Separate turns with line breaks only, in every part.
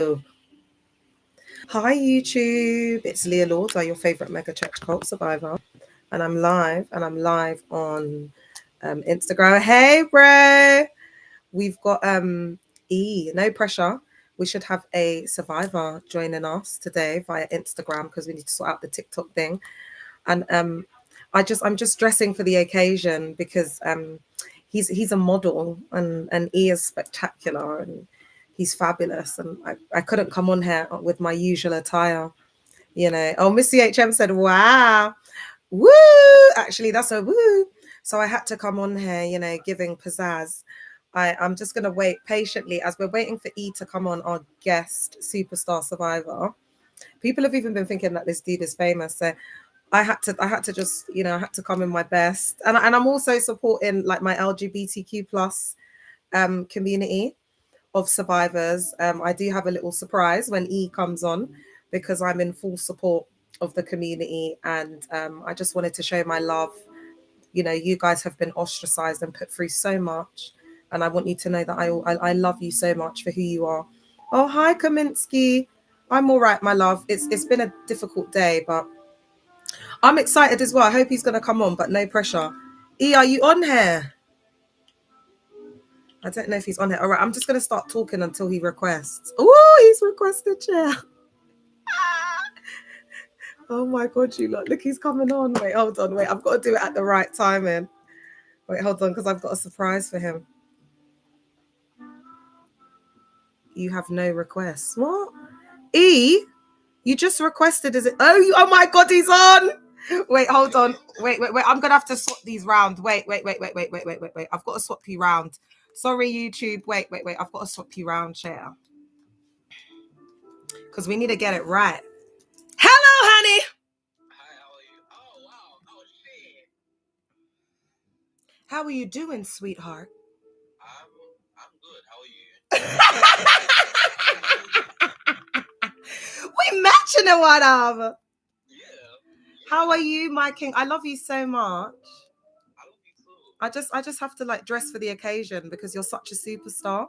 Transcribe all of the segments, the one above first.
Oh. Hi YouTube, it's Leah Lords, your favourite mega church cult survivor. And I'm live on Instagram. Hey bro! We've got no pressure. We should have a survivor joining us today via Instagram because we need to sort out the TikTok thing. And I'm just dressing for the occasion because he's a model and he is spectacular and he's fabulous, and I couldn't come on here with my usual attire, you know. Oh, Miss CHM said, wow, woo! Actually, that's a woo. So I had to come on here, you know, giving pizzazz. I'm just going to wait patiently as we're waiting for E to come on, our guest superstar survivor. People have even been thinking that this dude is famous. So I had to just, you know, I had to come in my best. And I'm also supporting like my LGBTQ plus community of survivors. I do have a little surprise when E comes on because I'm in full support of the community, and I just wanted to show my love. You know, you guys have been ostracized and put through so much, and I want you to know that I love you so much for who you are. Oh, hi Kaminsky. I'm all right, my love. It's been a difficult day, but I'm excited as well. I hope he's gonna come on, but no pressure. E, are you on here? I don't know if he's on here. All right, I'm just going to start talking until he requests. Oh, he's requested chair. Oh my God, you lot. Look, he's coming on. Wait, hold on. Wait, I've got to do it at the right timing. Wait, hold on, because I've got a surprise for him. You have no requests. What? E, you just requested, is it? Oh my God, he's on. Wait, hold on. Wait. I'm going to have to swap these round. Wait. I've got to swap you round. Sorry, YouTube. Wait. I've got to swap you round, chair. Because we need to get it right. Hello, honey.
Hi, how are you? Oh, wow. Oh, shit.
How are you doing, sweetheart?
I'm good. How are you?
We matching it, what up?
Yeah.
How are you, my king? I love you so much.
I love you too.
I just have to like dress for the occasion because you're such a superstar.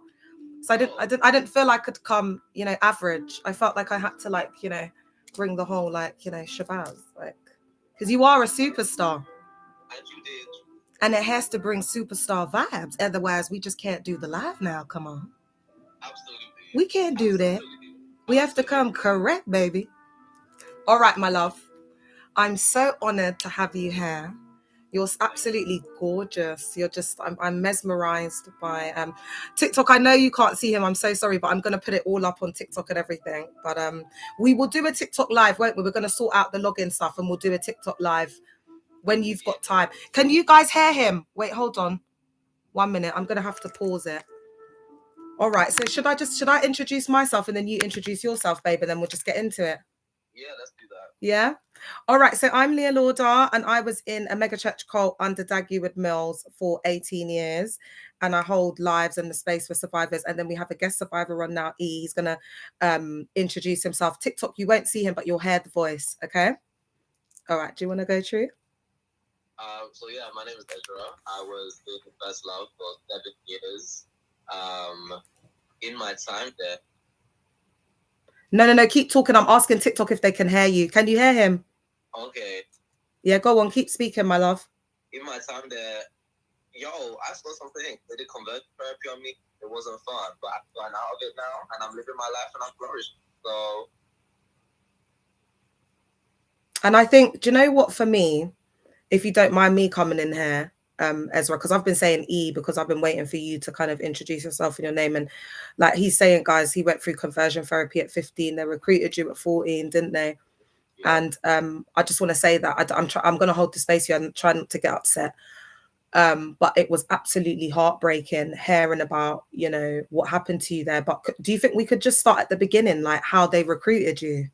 So I didn't feel I could come, you know, average. I felt like I had to like, you know, bring the whole like, you know, shabazz, like, because you are a superstar.
And you did.
And it has to bring superstar vibes. Otherwise, we just can't do the live now. Come on.
Absolutely.
We can't do that. We have to come correct, baby. All right, my love. I'm so honored to have you here. You're absolutely gorgeous. You're just, I'm mesmerized by TikTok. I know you can't see him. I'm so sorry, but I'm going to put it all up on TikTok and everything. But we will do a TikTok live, won't we? We're going to sort out the login stuff and we'll do a TikTok live when you've got time. Can you guys hear him? Wait, hold on. 1 minute. I'm going to have to pause it. All right. So should I introduce myself and then you introduce yourself, babe, and then we'll just get into it?
Yeah, let's do that.
Yeah. All right. So I'm Leah Lauder, and I was in a mega church cult under Dag Heward Mills for 18 years. And I hold lives in the space for survivors. And then we have a guest survivor on now, E. He's going to introduce himself. TikTok, you won't see him, but you'll hear the voice. Okay. All right. Do you want to go, True?
So yeah, my name is EZRA. I was in First Love for 7 years. In my time there.
No. Keep talking. I'm asking TikTok if they can hear you. Can you hear him?
Okay.
Yeah, go on. Keep speaking, my love.
In my time there, I saw something. They did conversion therapy on me. It wasn't fun, but I've gone out of it now, and I'm living my life, and I'm flourishing. So.
And I think, do you know what, for me, if you don't mind me coming in here, EZRA, because I've been saying E because I've been waiting for you to kind of introduce yourself and your name. And like he's saying, guys, he went through conversion therapy at 15. They recruited you at 14, didn't they? Yeah. And I just want to say that I'm going to hold the space here and try not to get upset. But it was absolutely heartbreaking hearing about, you know, what happened to you there. But do you think we could just start at the beginning, like how they recruited you?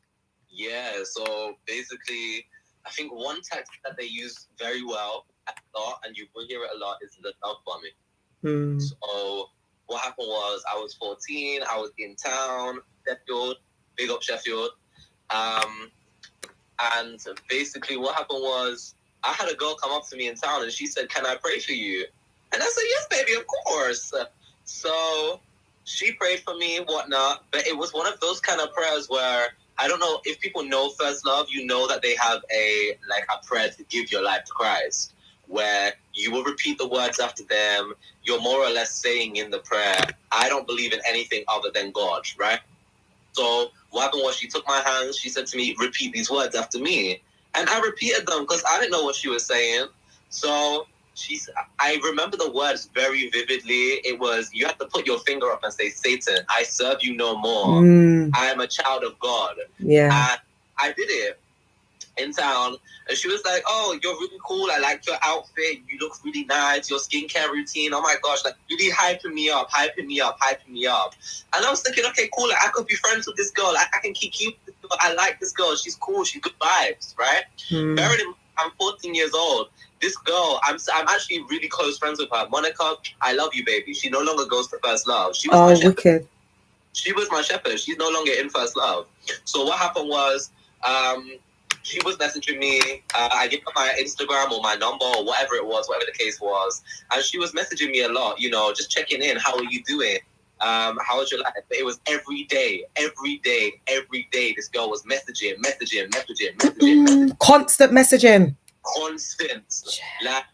Yeah, so basically, I think one tactic that they use very well a lot, and you will hear it a lot, is the love bombing. So what happened was, I was 14, I was in town, Sheffield, big up Sheffield. And basically what happened was, I had a girl come up to me in town and she said, "Can I pray for you?" And I said, "Yes, baby, of course." So she prayed for me, whatnot, but it was one of those kind of prayers where, I don't know if people know First Love, you know that they have a prayer to give your life to Christ, where you will repeat the words after them. You're more or less saying in the prayer, I don't believe in anything other than God, right? So what happened was, she took my hands, she said to me, repeat these words after me. And I repeated them because I didn't know what she was saying. So I remember the words very vividly. It was, you have to put your finger up and say, Satan, I serve you no more. I am a child of God.
Yeah.
And I did it in town, and she was like, oh, you're really cool, I like your outfit, you look really nice, your skincare routine, oh my gosh, like really hyping me up. And I was thinking, okay, cool, like, I could be friends with this girl, I can keep this girl, I like this girl, she's cool, she's good vibes, right? Bearing in mind, I'm 14 years old. This girl, I'm actually really close friends with her. Monica, I love you, baby. She no longer goes to First Love. She was my shepherd. Wicked. She was my shepherd. She's no longer in First Love. So what happened was, she was messaging me. I gave her my Instagram or my number or whatever it was, whatever the case was. And she was messaging me a lot, you know, just checking in. How are you doing? How was your life? But it was every day. This girl was messaging.
Constant messaging.
Constant. Like,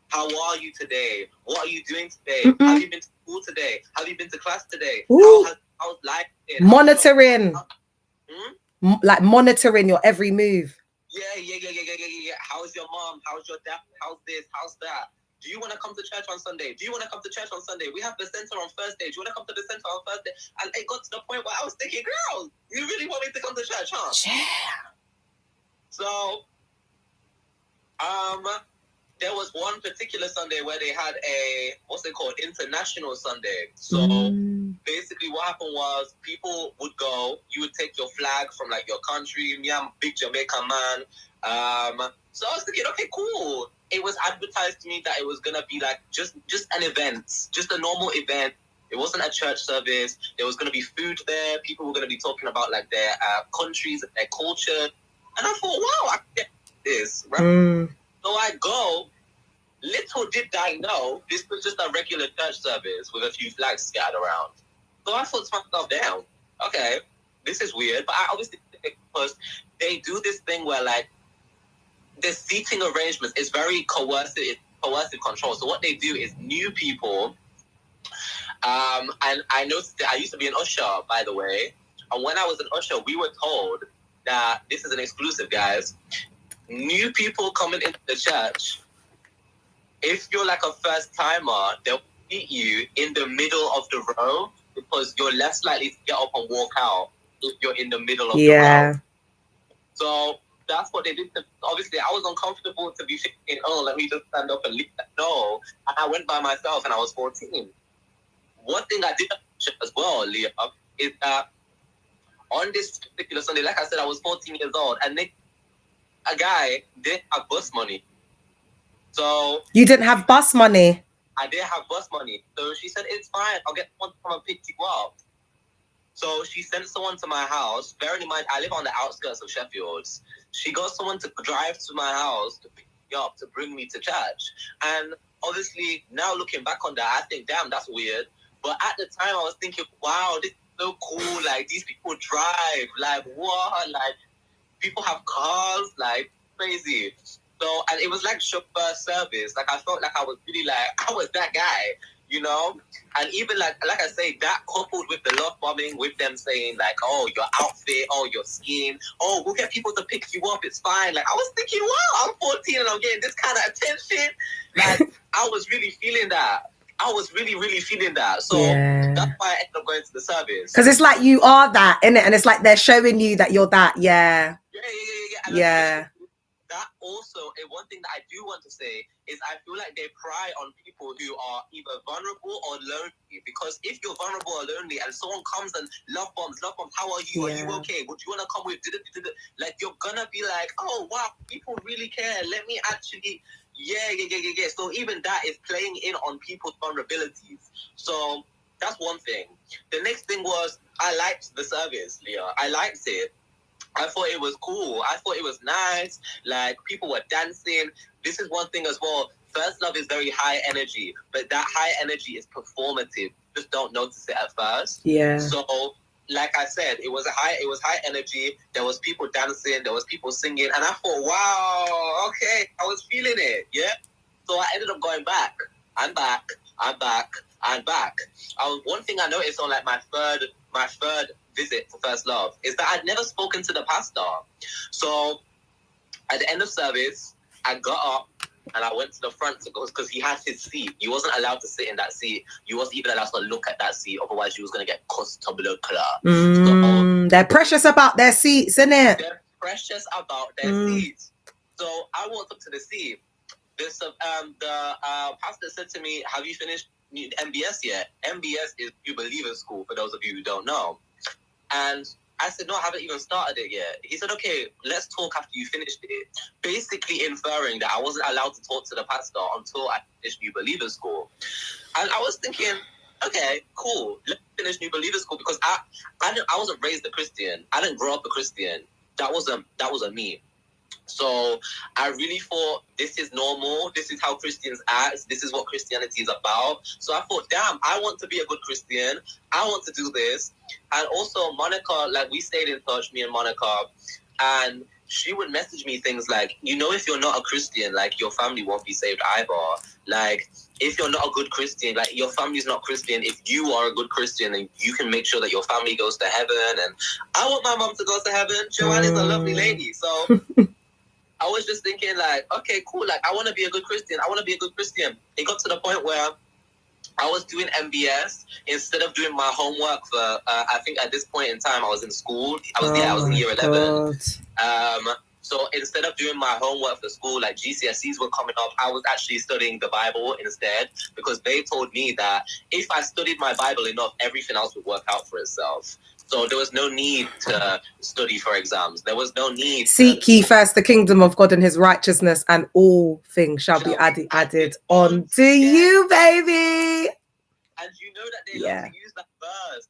how are you today? What are you doing today? Have you been to school today? Have you been to class today? How's life been?
Monitoring. Like monitoring your every move.
Yeah. How's your mom? How's your dad? How's this? How's that? Do you want to come to church on Sunday? We have the center on Thursday. Do you want to come to the center on Thursday? And it got to the point where I was thinking, girl, you really want me to come to church, huh?
Yeah.
So, there was one particular Sunday where they had a, what's it called, International Sunday. So basically what happened was, people would go, you would take your flag from like your country, me, I'm a big Jamaican man. So I was thinking, okay, cool. It was advertised to me that it was going to be like just an event, just a normal event. It wasn't a church service. There was going to be food there. People were going to be talking about like their countries, their culture. And I thought, wow, I can get this, right? So I go, little did I know, this was just a regular church service with a few flags scattered around. So I thought to myself, damn, okay, this is weird. But I obviously think because they do this thing where like the seating arrangements is very coercive control. So what they do is new people, and I noticed that I used to be an usher, by the way. And when I was an usher, we were told that, this is an exclusive, guys, new people coming into the church, if you're like a first timer, they'll meet you in the middle of the row because you're less likely to get up and walk out if you're in the middle of the row. So that's what they did. Obviously, I was uncomfortable to be thinking, oh, let me just stand up and leave that. No, and I went by myself and I was 14. One thing I did as well, Leah, is that on this particular Sunday, like I said, I was 14 years old, and a guy didn't have bus money. So
you didn't have bus money?
I didn't have bus money. So she said, it's fine, I'll get someone to come and pick you up. So she sent someone to my house. Bearing in mind, I live on the outskirts of Sheffield. She got someone to drive to my house to pick me up, to bring me to church. And obviously, now looking back on that, I think, damn, that's weird. But at the time, I was thinking, wow, this is so cool. Like, these people drive. Like, what? Like, people have cars. Like, crazy. So, and it was like chauffeur service. Like, I felt like I was really like, I was that guy, you know? And even like I say, that coupled with the love bombing, with them saying like, oh, your outfit, oh, your skin, oh, we'll get people to pick you up, it's fine. Like, I was thinking, wow, I'm 14 and I'm getting this kind of attention. Like, I was really feeling that. I was really, really feeling that. So that's why I ended up going to the service.
Because it's like you are that, innit? And it's like they're showing you that you're that.
Yeah.
Yeah.
That also, one thing that I do want to say is I feel like they pry on people who are either vulnerable or lonely. Because if you're vulnerable or lonely and someone comes and love bombs, how are you? Are you okay? Would you want to come with? Like, you're gonna be like, oh wow, people really care. Let me actually, yeah. So even that is playing in on people's vulnerabilities. So that's one thing. The next thing was, I liked the service, Leah. I liked it. I thought it was cool. I thought it was nice. Like, people were dancing. This is one thing as well. First Love is very high energy, but that high energy is performative. just don't notice it at first.
Yeah.
So, like I said, it was high energy. There was people dancing, there was people singing, and I thought, wow, okay, I was feeling it, yeah. So I ended up going back. I'm back. One thing I noticed on like my third visit to First Love is that I'd never spoken to the pastor. So at the end of service, I got up and I went to the front to go because he had his seat. He wasn't allowed to sit in that seat. You wasn't even allowed to look at that seat. Otherwise, you was going to get costabler.
They're precious about their seats, isn't it?
They're precious about their seats. So I walked up to the seat. The pastor said to me, "Have you finished MBS yet?" MBS is New Believers School, for those of you who don't know. And I said, "No, I haven't even started it yet." He said, "Okay, let's talk after you finished it." Basically inferring that I wasn't allowed to talk to the pastor until I finished New Believers School. And I was thinking, okay, cool, let's finish New Believers School, because I wasn't raised a Christian. I didn't grow up a Christian. That wasn't me. So I really thought, this is normal. This is how Christians act. This is what Christianity is about. So I thought, damn, I want to be a good Christian. I want to do this. And also Monica, like we stayed in touch, me and Monica, and she would message me things like, if you're not a Christian, like your family won't be saved either. Like, if you're not a good Christian, like your family's not Christian, if you are a good Christian, then you can make sure that your family goes to heaven. And I want my mom to go to heaven. Joanne is a lovely lady. So I was just thinking like, okay, cool. Like, I want to be a good Christian. It got to the point where I was doing MBS instead of doing my homework for, I think at this point in time, I was in school. I was in year 11. So instead of doing my homework for school, like GCSEs were coming up, I was actually studying the Bible instead, because they told me that if I studied my Bible enough, everything else would work out for itself. So there was no need to study for exams. There was no need.
Seek ye first the kingdom of God and his righteousness, and all things shall be added onto you, baby.
And you know that they love to use that verse.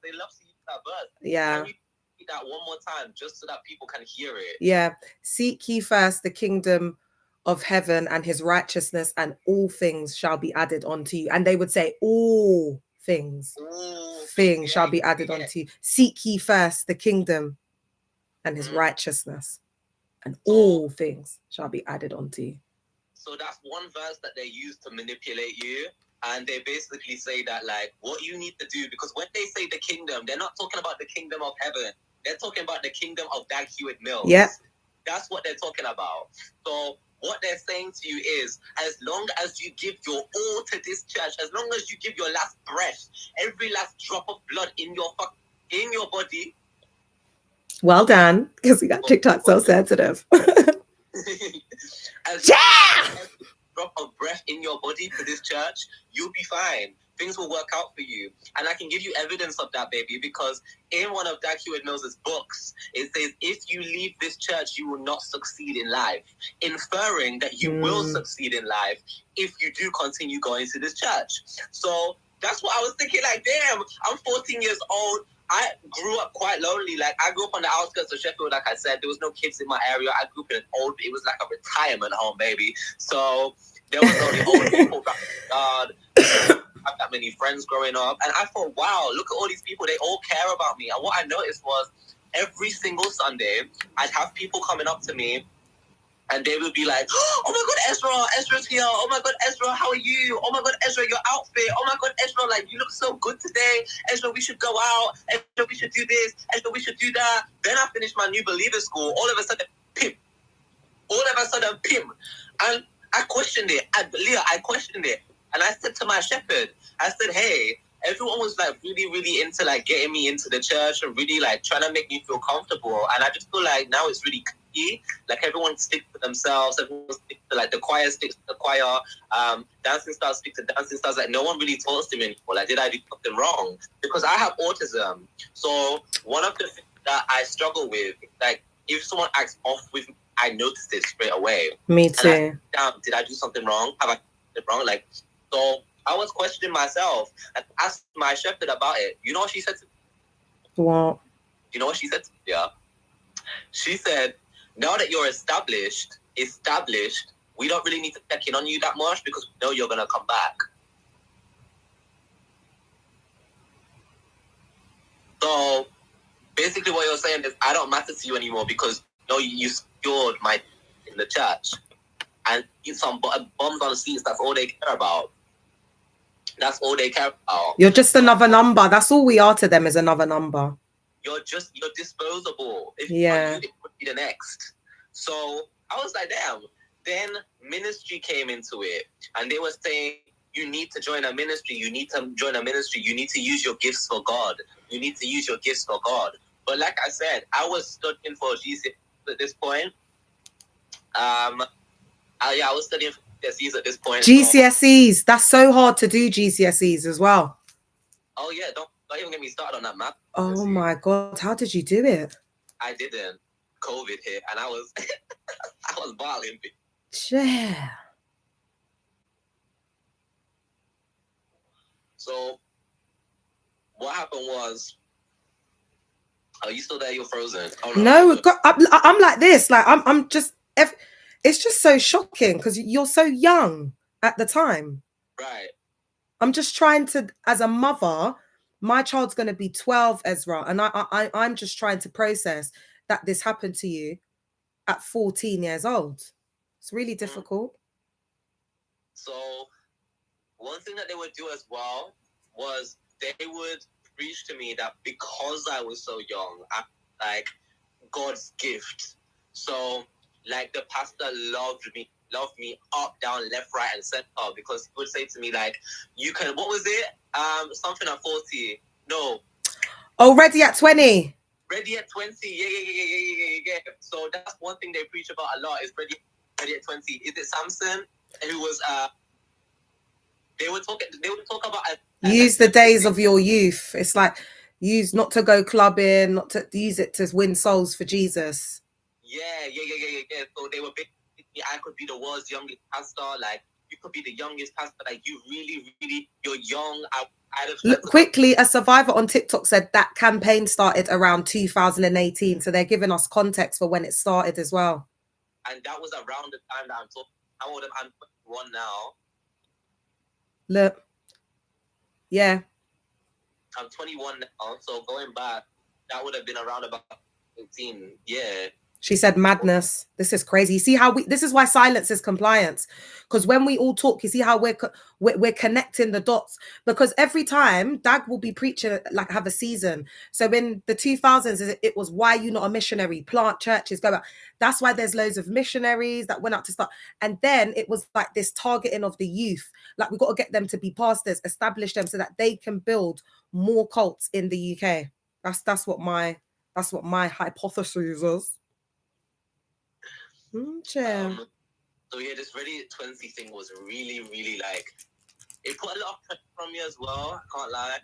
Yeah.
Can you read that one more time just so that people can hear it?
Yeah. Seek ye first the kingdom of heaven and his righteousness, and all things shall be added onto you. And they would say, all things shall be added onto you. Seek ye first the kingdom and his righteousness, and all things shall be added onto you.
So that's one verse that they use to manipulate you. And they basically say that, like, what you need to do, because when they say the kingdom, they're not talking about the kingdom of heaven. They're talking about the kingdom of Dag Heward Mills.
Yeah.
That's what they're talking about. So what they're saying to you is, as long as you give your all to this church, as long as you give your last breath, every last drop of blood in your body.
Well done, because we got TikTok so sensitive.
Drop of breath in your body for this church, you'll be fine. Things will work out for you. And I can give you evidence of that, baby, because in one of Dag Heward Mills' books, it says, if you leave this church, you will not succeed in life, inferring that you will succeed in life if you do continue going to this church. So that's what I was thinking, like, damn, I'm 14 years old. I grew up quite lonely. Like, I grew up on the outskirts of Sheffield, like I said. There was no kids in my area. I grew up in it was like a retirement home, baby. So there was only old people back in the yard. I didn't have that many friends growing up. And I thought, wow, look at all these people. They all care about me. And what I noticed was every single Sunday, I'd have people coming up to me, and they would be like, oh my God, Ezra's here. Oh my God, Ezra, how are you? Oh my God, Ezra, your outfit. Oh my God, Ezra, like, you look so good today. Ezra, we should go out. Ezra, we should do this. Ezra, we should do that. Then I finished my New Believers School. All of a sudden, pimp. And I questioned it. I questioned it. And I said to my shepherd, I said, hey, everyone was like really, really into like getting me into the church and really like trying to make me feel comfortable. And I just feel like now it's really key. Like, everyone sticks to themselves. Everyone sticks to, like, the choir sticks to the choir. Dancing stars stick to dancing stars. Like, no one really talks to me anymore. Like, did I do something wrong? Because I have autism. So one of the things that I struggle with, like, if someone acts off with me, I notice it straight away.
Me too.
Damn, did I do something wrong? Have I done something wrong? Like, so I was questioning myself and asked my shepherd about it. You know what she said to me?
What?
You know what she said to me? Yeah. She said, now that you're established, we don't really need to check in on you that much because we know you're going to come back. So basically what you're saying is I don't matter to you anymore because you secured my in the church and some bombs on the seats. That's all they care about. That's all they care about.
You're just another number. That's all we are to them, is another number.
You're disposable. If
yeah,
it would be the next. So I was like, damn. Then ministry came into it, and they were saying, you need to join a ministry. You need to join a ministry. You need to use your gifts for God. You need to use your gifts for God. But like I said, I was studying for GCSEs at this point. I was studying for GCSEs at this point.
GCSEs. So. That's so hard to do GCSEs as well.
Oh yeah, don't even get me started on that math.
Oh my God, how did you do it?
I didn't. COVID hit, and I was I was balling.
Yeah.
So what happened was, are you still there? You're frozen. Oh,
no, I'm like this. Like I'm just. It's just so shocking because you're so young at the time.
Right.
I'm just trying to, as a mother, my child's going to be 12, Ezra, and I'm just trying to process that this happened to you at 14 years old. It's really difficult.
So one thing that they would do as well was they would preach to me that because I was so young, I'm like God's gift. So like the pastor loved me up, down, left, right, and center, because he would say to me like, you can, what was it? Something at 40. No.
Oh, ready at 20.
Ready at 20. Yeah. So that's one thing they preach about a lot is ready at 20. Is it Samson who was they would talk about
use the days of your youth. It's like use not to go clubbing, not to use it to win souls for Jesus.
Yeah. So they were basically, I could be the world's youngest pastor, like you could be the youngest pastor, like you really, you're young.
Look, quickly, a survivor on TikTok said that campaign started around 2018. So they're giving us context for when it started as well.
And that was around the time that I'm talking. How old am I? I'm 21 now.
Look. Yeah.
I'm 21 now. So going back, that would have been around about 18. Yeah.
She said madness. This is crazy. You see how this is why silence is compliance. Because when we all talk, you see how we're connecting the dots. Because every time Dag will be preaching, like have a season. So in the 2000s, it was why you not a missionary? Plant churches, go out. That's why there's loads of missionaries that went out to start. And then it was like this targeting of the youth. Like we've got to get them to be pastors, establish them so that they can build more cults in the UK. That's what my hypothesis is.
So yeah, this ready at 20 thing was really like, it put a lot of pressure on me as well. I can't lie.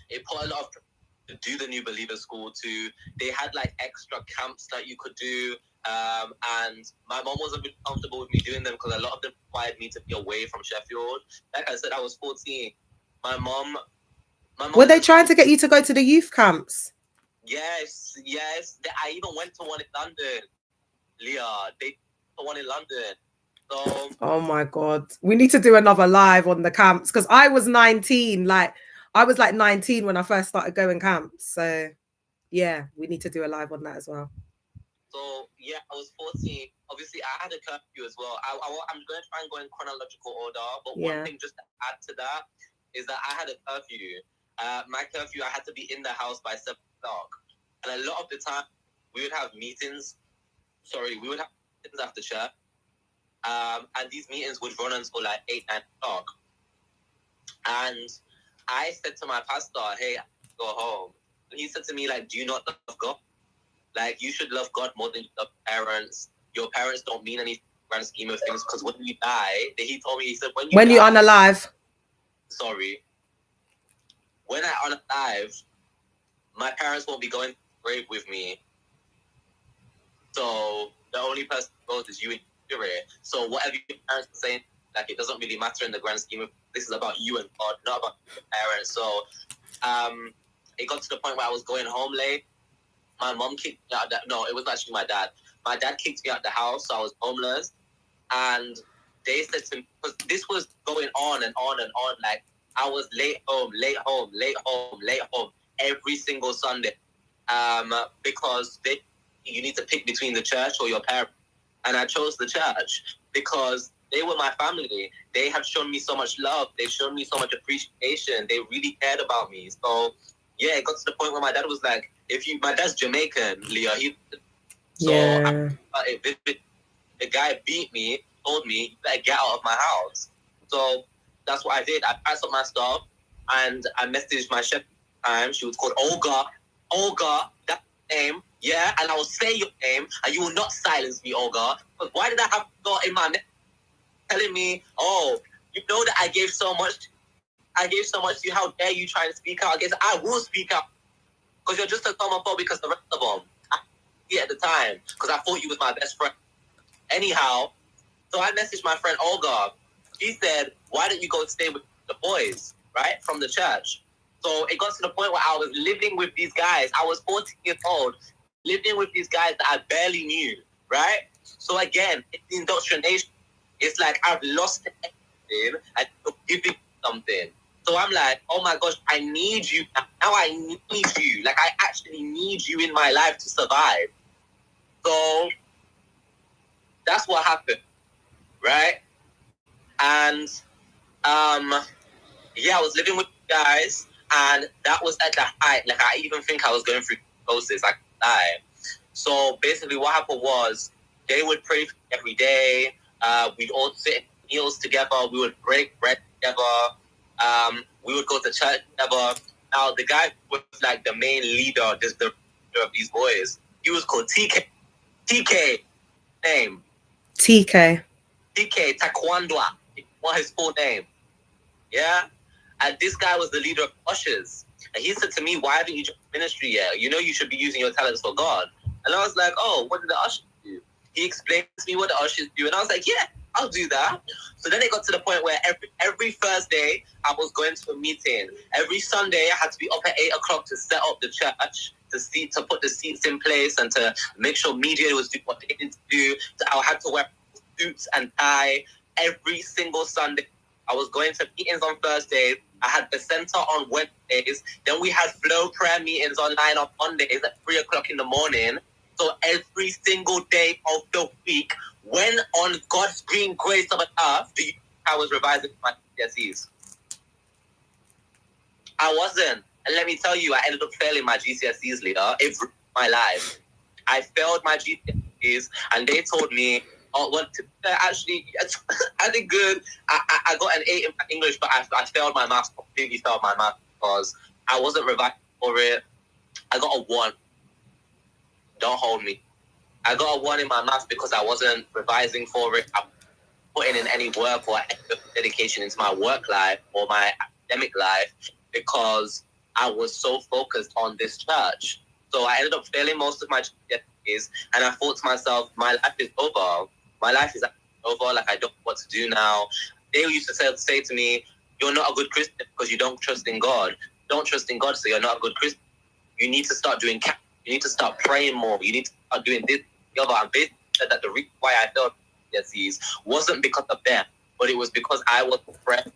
It put a lot of pressure to do the New Believer School too. They had like extra camps that you could do. And my mom wasn't really comfortable with me doing them because a lot of them required me to be away from Sheffield. Like I said, I was 14. My mom
were they trying to get you to go to the youth camps?
Yes. I even went to one in London. Leah, they one in London. So
oh my God, we need to do another live on the camps because I was 19. Like I was like 19 when I first started going camps. So yeah, we need to do a live on that as well.
So yeah, I was 14. Obviously, I had a curfew as well. I'm going to try and go in chronological order, but one thing just to add to that is that I had a curfew. My curfew, I had to be in the house by 7 o'clock, and a lot of the time we would have meetings. We would have meetings after church, and these meetings would run until like 8, 9 o'clock. And I said to my pastor, "Hey, I go home." And he said to me, "Like, do you not love God? Like, you should love God more than you love parents. Your parents don't mean any grand scheme of things because when you die," he told me, he said, when
you're unalive.
Sorry. When I unalive, my parents won't be going to the grave with me. So the only person who goes is you and your spirit. So whatever your parents are saying, like, it doesn't really matter in the grand scheme of this is about you and God, not about your parents. So it got to the point where I was going home late. My mom kicked me out. No, it was actually my dad. My dad kicked me out the house, so I was homeless. And they said to me, because this was going on and on and on. Like, I was late home. every single Sunday, because you need to pick between the church or your parents. And I chose the church because they were my family. They had shown me so much love. They showed me so much appreciation. They really cared about me. So, yeah, it got to the point where my dad was like, my dad's Jamaican, Leah. If the guy beat me, told me, you better get out of my house. So that's what I did. I packed up my stuff and I messaged my chef at the time. She was called Olga. Olga, that's the name. Yeah, and I will say your name and you will not silence me, Olga. But why did I have to go in my message telling me, oh, you know that I gave so much to you, how dare you try and speak out against it? I will speak out because you're just a homophobe because the rest of them. I did at the time because I thought you was my best friend. Anyhow, so I messaged my friend Olga. She said, why don't you go stay with the boys, right, from the church? So it got to the point where I was living with these guys. I was 14 years old, living with these guys that I barely knew, right? So again, it's the indoctrination. It's like I've lost everything and you're giving something. So I'm like, oh my gosh, I need you. Now I need you. Like, I actually need you in my life to survive. So that's what happened, right? And yeah, I was living with guys, and that was at the height. Like, I even think I was going through psychosis. I could die. So basically, what happened was they would pray every day. We'd all sit in meals together. We would break bread together. We would go to church together. Now, the guy was like the main leader, just the leader of these boys. He was called TK. TK name.
TK
Taekwondo. What his full name? Yeah. And this guy was the leader of ushers. And he said to me, why haven't you joined ministry yet? You know you should be using your talents for God. And I was like, oh, what did the ushers do? He explained to me what the ushers do. And I was like, yeah, I'll do that. So then it got to the point where every Thursday I was going to a meeting. Every Sunday I had to be up at 8 o'clock to set up the church, to put the seats in place and to make sure media was doing what they needed to do. So I had to wear suits and tie every single Sunday. I was going to meetings on Thursdays. I had the center on Wednesdays. Then we had flow prayer meetings online on Mondays at 3 o'clock in the morning. So every single day of the week, when on God's green grace of earth, I was revising my GCSEs. I wasn't. And let me tell you, I ended up failing my GCSEs later. It ruined my life. I failed my GCSEs, and they told me, oh, well, actually, I did good. I got an 8 in my English, but I failed my maths, completely failed my maths because I wasn't revising for it. I got a 1. Don't hold me. I got a 1 in my maths because I wasn't revising for it. I wasn't putting in any work or dedication into my work life or my academic life because I was so focused on this church. So I ended up failing most of my GCSEs, and I thought to myself, my life is over. My life is over. Like, I don't know what to do now. They used to say to me, you're not a good Christian because you don't trust in God. You don't trust in God, so you're not a good Christian. You need to start doing camp. You need to start praying more. You need to start doing this, the other. And basically said that the reason why I failed GCSEs wasn't because of them, but it was because I was present.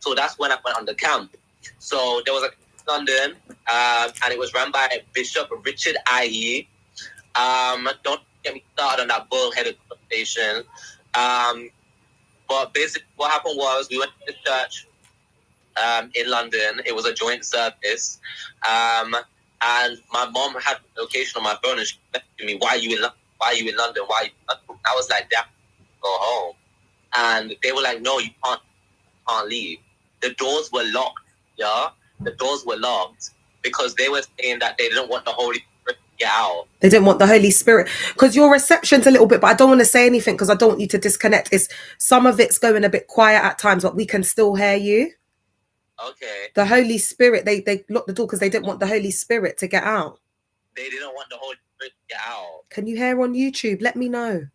So that's when I went on the camp. So there was a London, and it was run by Bishop Richard I.E. Don't get me started on that bull-headed conversation. But basically what happened was we went to the church in London. It was a joint service. And my mom had the location on my phone, and she messaged me, why are you in London? Why are you in London? Why are you in London? I was like, Dad, go home. And they were like, no, you can't leave. The doors were locked, yeah? The doors were locked because they were saying that they didn't want the Holy Spirit to get out.
They didn't want the Holy Spirit. Because your reception's a little bit, but I don't want to say anything because I don't want you to disconnect. Some of it's going a bit quiet at times, but we can still hear you.
Okay.
The Holy Spirit, they locked the door because they didn't want the Holy Spirit to get out.
They didn't want the Holy Spirit to get out.
Can you hear on YouTube? Let me know.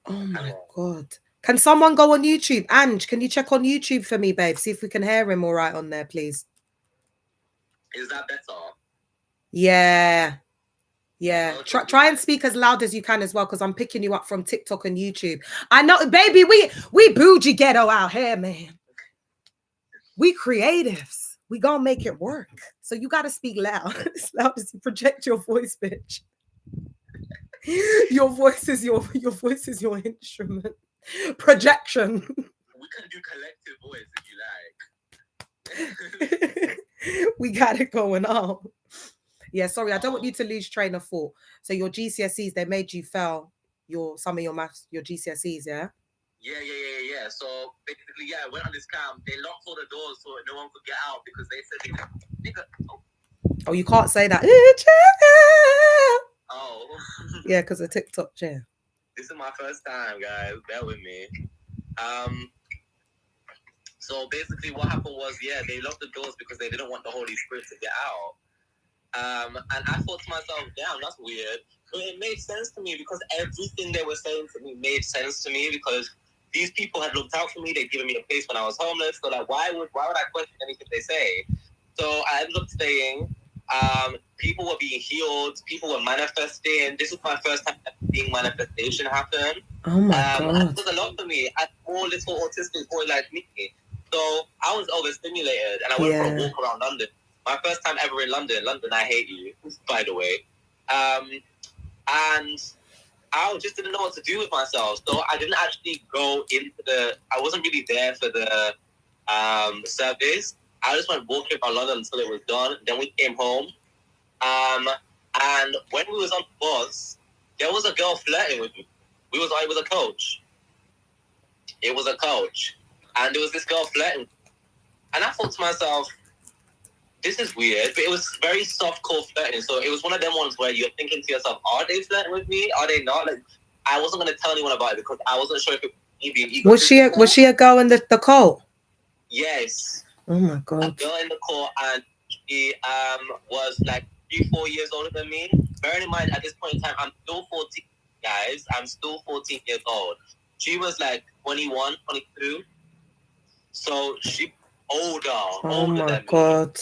Oh my God. Can someone go on YouTube? Ange, can you check on YouTube for me, babe? See if we can hear him all right on there, please.
Is that better?
Yeah. Yeah. Okay. Try and speak as loud as you can as well, because I'm picking you up from TikTok and YouTube. I know, baby, we bougie ghetto out here, man. We creatives. We gonna make it work. So you gotta speak loud. As loud as you project your voice, bitch. Your voice is your voice is your instrument. Projection.
We can do collective voice if you
like. We got it going on. Yeah, sorry, I don't want you to lose train of thought. So your GCSEs, they made you fail some of your maths, your GCSEs, yeah?
Yeah. So basically, I went on this camp. They locked all the doors so no one could get out because they said
Oh, you can't say that.
Oh.
Yeah, because of TikTok, yeah.
This is my first time, guys. Bear with me. So basically what happened was, they locked the doors because they didn't want the Holy Spirit to get out. And I thought to myself, damn, that's weird. But it made sense to me because everything they were saying to me made sense to me because these people had looked out for me. They'd given me a place when I was homeless. So like, why would I question anything they say? So I ended up staying. People were being healed. People were manifesting. This was my first time seeing manifestation happen.
Oh my God.
It was a lot for me. I had a small little autistic boy like me. So I was overstimulated and I went for a walk around London. My first time ever in London. London, I hate you, by the way. And I just didn't know what to do with myself. So I didn't actually go into I wasn't really there for the service. I just went walking around London until it was done. Then we came home. And when we was on the bus, there was a girl flirting with me. It was a coach. It was a coach. And there was this girl flirting. And I thought to myself, this is weird, but it was very soft core flirting. So it was one of them ones where you're thinking to yourself, are they flirting with me? Are they not? Like, I wasn't going to tell anyone about it because I wasn't sure if it was me being
Was she a girl in the cult?
Yes.
Oh my God.
A girl in the cult, and she was like 3-4 years older than me. Bearing in mind, at this point in time, I'm still 14, guys. I'm still 14 years old. She was like 21, 22. So she older
my God.
Me.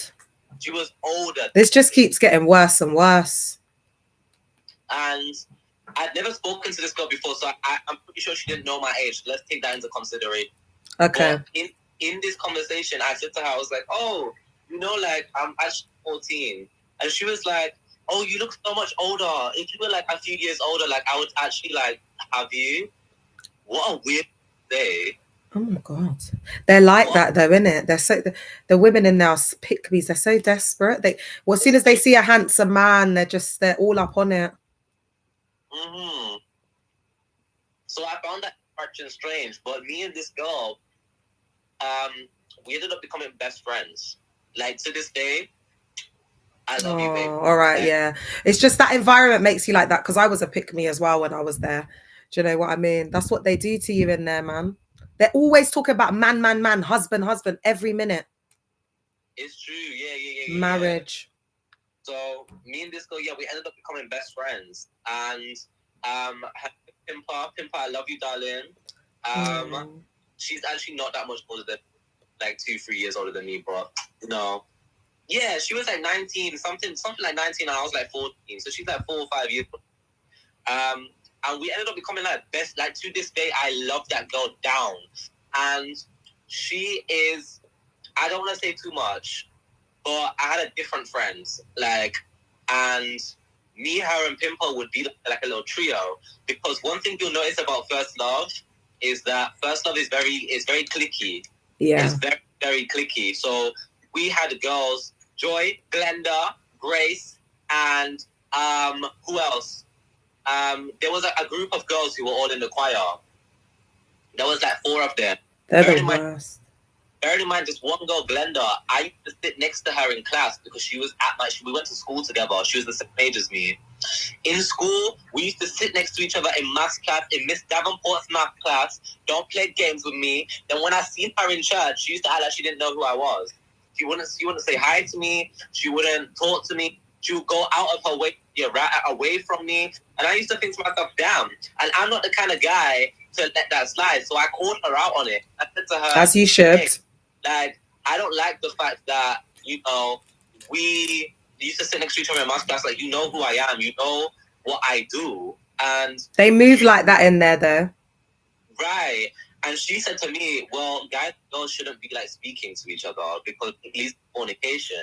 She was older.
This just keeps getting worse and worse.
And I'd never spoken to this girl before, so I'm pretty sure she didn't know my age. Let's take that into consideration.
Okay.
But in this conversation, I said to her, I was like, oh, like, I'm actually 14. And she was like, oh, you look so much older. If you were like a few years older, like, I would actually like have you. What a weird day.
Oh my God. They're like that though, innit? They're so the women in now pick-me's, they're so desperate. As soon as they see a handsome man, they're all up on it.
Mm-hmm. So I found that attraction strange, but me and this girl, we ended up becoming best friends. Like to this day, I love you, babe.
All right, yeah. It's just that environment makes you like that because I was a pick-me as well when I was there. Do you know what I mean? That's what they do to you in there, man. They're always talking about man, husband, every minute.
It's true, yeah.
Marriage.
Yeah. So me and this girl, we ended up becoming best friends. And Pimpa, I love you, darling. She's actually not that much older than, like 2-3 years older than me, but yeah, she was like 19, something like 19, and I was like 14. So she's like 4 or 5 years old. And we ended up becoming like best, like to this day, I love that girl down. And she is, I don't want to say too much, but I had a different friends, like, and me, her, and Pimple would be like a little trio. Because one thing you'll notice about First Love is that First Love is very cliquey.
Yeah.
It's very, very cliquey. So we had girls, Joy, Glenda, Grace, and who else? There was a group of girls who were all in the choir. There was like 4 of them.
They're the worst.
Bearing in mind, this one girl, Glenda, I used to sit next to her in class because she was we went to school together. She was the same age as me. In school, we used to sit next to each other in maths class, in Miss Davenport's maths class. Don't play games with me. Then when I seen her in church, she used to act like she didn't know who I was. She wouldn't say hi to me. She wouldn't talk to me. She would go out of her way, away from me. And I used to think to myself, damn. And I'm not the kind of guy to let that slide. So I called her out on it. I said to her,
as you should.
Hey, like, I don't like the fact that, we used to sit next to each other in maths class. Like, you know who I am. You know what I do. And
they move like that in there, though.
Right. And she said to me, well, guys and girls shouldn't be like speaking to each other because it leads to fornication.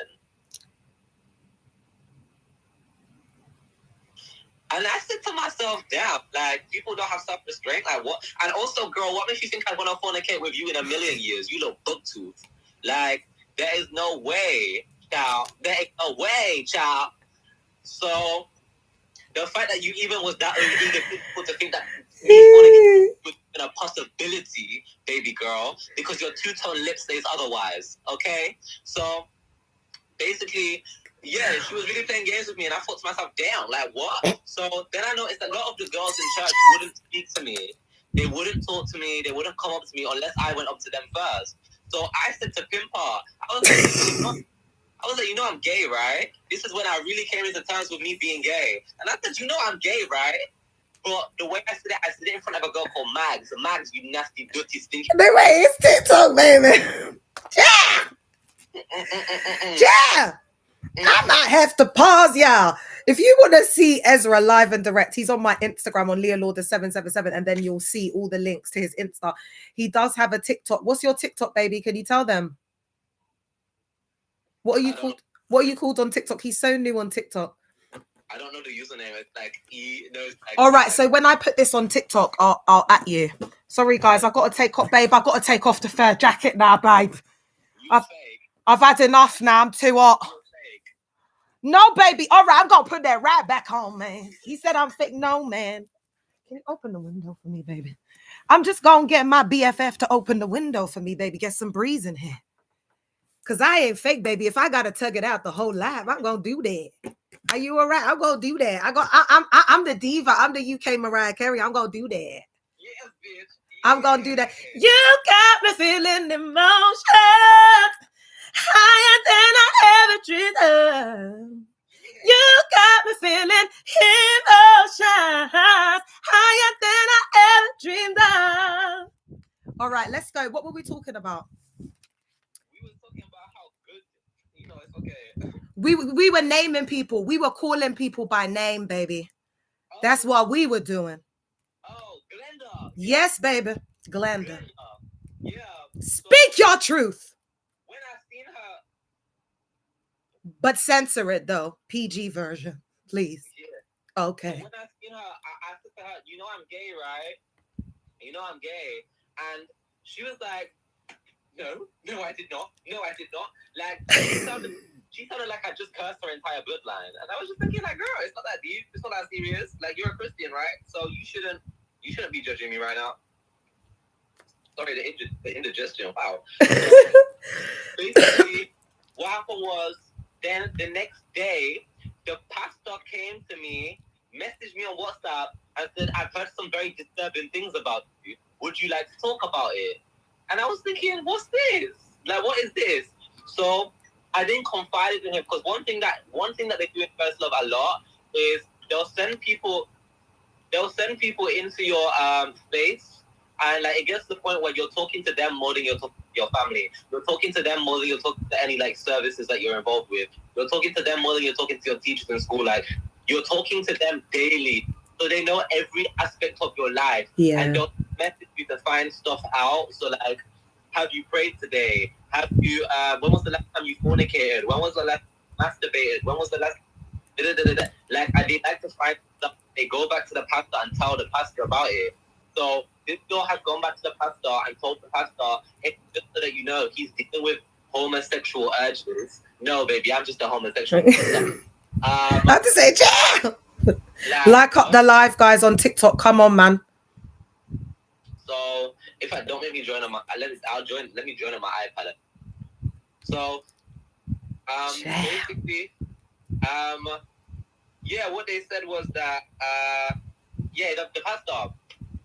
And I said to myself, damn, like, people don't have self-restraint. Like, what? And also, girl, what makes you think I want to fornicate with you in a million years? You little booktooth. Like, there is no way, child. There is no way, child. So, the fact that you even was that eager to think that fornicating was a possibility, baby girl, because your two-tone lip says otherwise, okay? So, basically, yeah, she was really playing games with me, and I thought to myself, damn, like, what? So then I noticed a lot of the girls in church wouldn't speak to me. They wouldn't talk to me. They wouldn't come up to me unless I went up to them first. So I said to Pimpa, I was like, you know I'm gay, right? This is when I really came into terms with me being gay. And I said, you know I'm gay, right? But the way I said it in front of a girl called Mags. Mags, you nasty, dirty, stinky.
Wait, it's TikTok, baby. Yeah. I might have to pause, y'all. If you want to see Ezra live and direct, he's on my Instagram on LeoLorda777, and then you'll see all the links to his Insta. He does have a TikTok. What's your TikTok, baby? Can you tell them? What are you called? What are you called on TikTok? He's so new on TikTok.
I don't know the username. It's like
all right, so when I put this on TikTok, I'll at you. Sorry, guys, I've got to take off, babe. I've got to take off the fur jacket now, babe. I've had enough now. I'm too hot. No, baby. All right, I'm going to put that right back on, man. He said I'm fake. No, man. Can you open the window for me, baby? I'm just going to get my BFF to open the window for me, baby. Get some breeze in here. Because I ain't fake, baby. If I got to tug it out the whole life, I'm going to do that. Are you all right? I'm going to do that. I'm the diva. I'm the UK Mariah Carey. I'm going to do that.
Yes, bitch.
I'm going to do that. You got me feeling emotions higher than I ever dreamed of. You got me feeling emotions higher than I ever dreamed of. All right, let's go. What were we talking about?
We were talking about how good, it's okay.
We were naming people. We were calling people by name, baby. That's what we were doing.
Oh, Glenda.
Yes, baby. Glenda.
Yeah.
Speak your truth.
When I seen her.
But censor it, though. PG version, please.
Yeah.
Okay.
So when I seen her, I said to her, you know I'm gay, right? You know I'm gay. And she was like, no, I did not. No, I did not. Like, she sounded like I just cursed her entire bloodline. And I was just thinking, like, girl, it's not that deep. It's not that serious. Like, you're a Christian, right? So you shouldn't be judging me right now. Sorry, the indigestion. Wow. Basically, what happened was, then the next day, the pastor came to me, messaged me on WhatsApp, and said, I've heard some very disturbing things about you. Would you like to talk about it? And I was thinking, what's this? Like, what is this? So I then confided in him, because one thing that they do in First Love a lot is they'll send people into your space, and like it gets to the point where you're talking to them more than you're talking to your family. You're talking to them more than you're talking to any like services that you're involved with. You're talking to them more than you're talking to your teachers in school. Like you're talking to them daily, so they know every aspect of your life.
Yeah.
And they'll message you to find stuff out. So like, have you prayed today? Have you? When was the last time you fornicated? When was the last masturbated? When was the last? Like I did like to find stuff. They go back to the pastor and tell the pastor about it. So this girl has gone back to the pastor and told the pastor, hey, just so that you know, he's dealing with homosexual urges. No, baby, I'm just a homosexual.
I have to say, like up the live, guys, on TikTok. Come on, man.
So if I don't, maybe join on my. Let me join on my iPad. So basically, yeah, what they said was that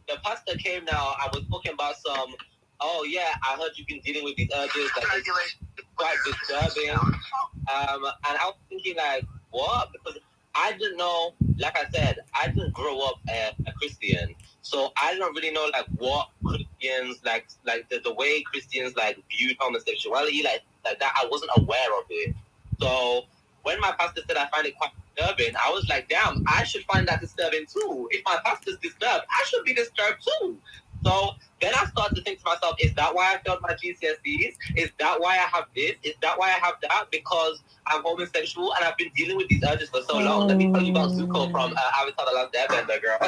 the pastor came now and was talking about some. Oh yeah, I heard you've been dealing with these urges. Like it's quite disturbing. And I was thinking like, what? Because I didn't know. Like I said, I didn't grow up a Christian, so I don't really know like what Christians like the way Christians like viewed homosexuality like that. I wasn't aware of it. So when my pastor said I find it quite disturbing, I was like, damn, I should find that disturbing too. If my pastor's disturbed, I should be disturbed too. So then I started to think to myself, is that why I failed my GCSEs? Is that why I have this? Is that why I have that? Because I'm homosexual and I've been dealing with these urges for so long. Let me tell you about Zuko from Avatar: The Last Airbender, girl.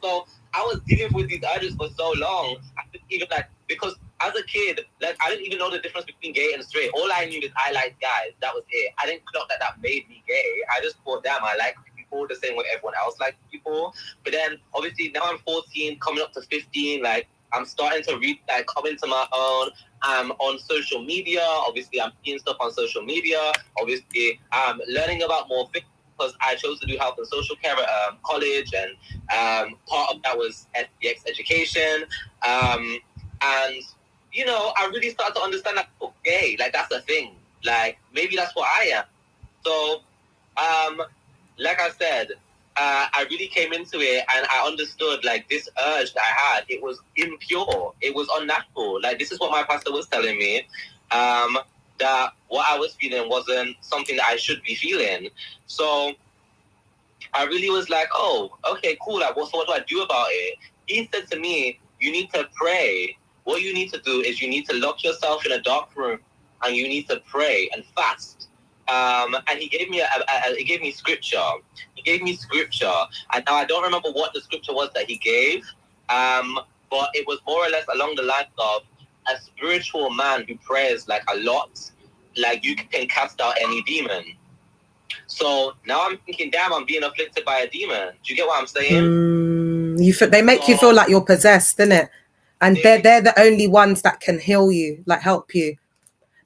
So I was dealing with these urges for so long. I didn't even because as a kid, I didn't even know the difference between gay and straight. All I knew is I liked guys. That was it. I didn't clock that made me gay. I just thought, damn, I like people the same way everyone else likes people. But then obviously now I'm 14, coming up to 15, I'm starting to come into my own. I'm on social media. Obviously, I'm seeing stuff on social media. Obviously, I'm learning about more things because I chose to do health and social care at college, and part of that was SDX education. And I really started to understand that okay, that's a thing. Maybe that's what I am. So, like I said, I really came into it and I understood this urge that I had. It was impure. It was unnatural. This is what my pastor was telling me. That what I was feeling wasn't something that I should be feeling. So I really was like, oh, okay, cool. So what do I do about it? He said to me, you need to pray. What you need to do is you need to lock yourself in a dark room and you need to pray and fast. And he gave me scripture. He gave me scripture, and now I don't remember what the scripture was that he gave. But it was more or less along the lines of a spiritual man who prays a lot, you can cast out any demon. So now I'm thinking, damn, I'm being afflicted by a demon. Do you get what I'm saying?
They make you feel like you're possessed, innit? And they're the only ones that can heal you, help you.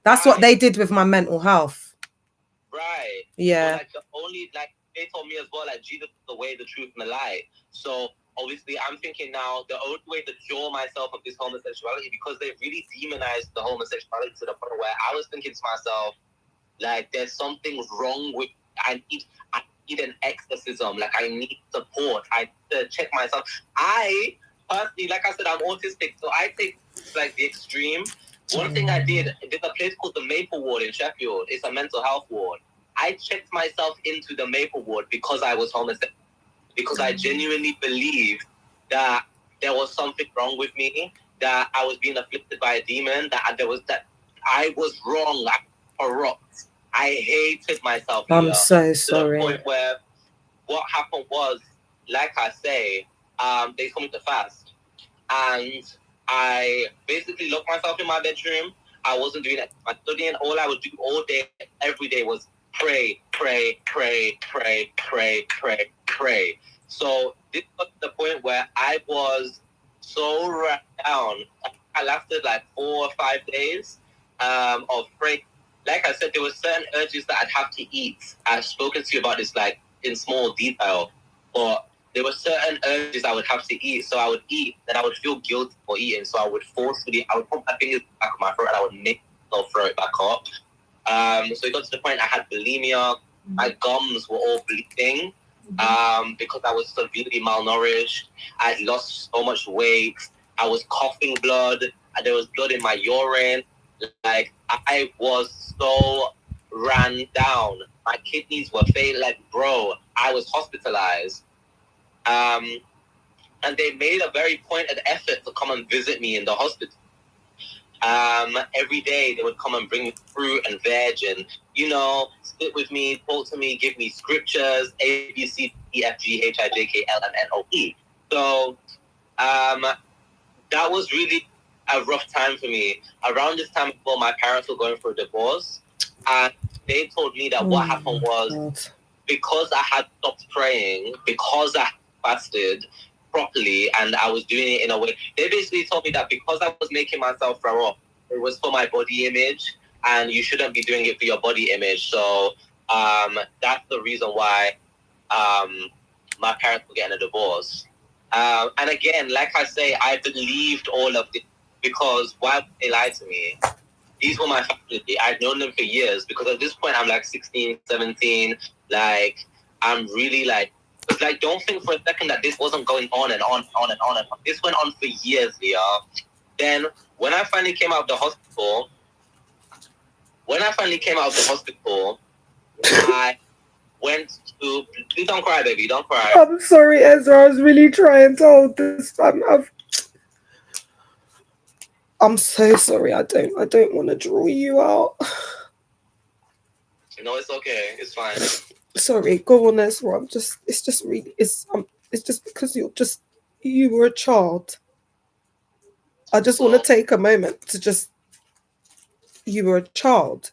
That's what they did with my mental health.
Right.
Yeah.
So, they told me as well, Jesus is the way, the truth, and the light. So obviously I'm thinking now the only way to cure myself of this homosexuality, because they really demonized the homosexuality to the point where I was thinking to myself, there's something wrong with I need an exorcism. I need support. I need to check myself. I personally, like I said, I'm autistic, so I take the extreme. One thing I did, there's a place called the Maple Ward in Sheffield. It's a mental health ward. I checked myself into the Maple Ward because I was homosexual, because I genuinely believed that there was something wrong with me, that I was being afflicted by a demon, that I was wrong, corrupt. I hated myself.
I'm so sorry.
To the point where what happened was, like I say, they told me to fast, and I basically locked myself in my bedroom. I wasn't doing my studying. All I would do all day, every day, was pray, pray, pray, pray, pray, pray, pray. So this was the point where I was so run down. I lasted 4 or 5 days of praying. Like I said, there were certain urges that I'd have to eat. I've spoken to you about this in small detail, but there were certain urges I would have to eat. So I would eat, then I would feel guilty for eating. So I would forcefully, I would put my fingers back of my throat and I would make myself throw it back up. So it got to the point I had bulimia. My gums were all bleeding because I was severely malnourished. I had lost so much weight. I was coughing blood. There was blood in my urine. I was so ran down. My kidneys were failing. Bro, I was hospitalized. And they made a very pointed effort to come and visit me in the hospital. Every day they would come and bring me fruit and veg and, sit with me, talk to me, give me scriptures, A, B, C, D, F, G, H, I, J, K, L, M, N, O, P. So, that was really a rough time for me. Around this time, my parents were going through a divorce, and they told me that what happened was because I had stopped praying, because I fasted properly, and I was doing it in a way. They basically told me that because I was making myself throw up, it was for my body image, and you shouldn't be doing it for your body image. So that's the reason why my parents were getting a divorce. And again, like I say, I believed all of this because why would they lie to me? These were my family. I'd known them for years because at this point I'm 16, 17. I'm really don't think for a second that this wasn't going on and on and on and on and on. This went on for years, Leah. Then when I finally came out of the hospital, I went to... Please don't cry, baby. Don't cry.
I'm sorry, Ezra. I was really trying to hold this. I'm so sorry. I don't want to draw you out.
No, it's okay. It's fine.
Sorry, go on, Ezra. It's just because you were a child. I just want to take a moment to you were a child.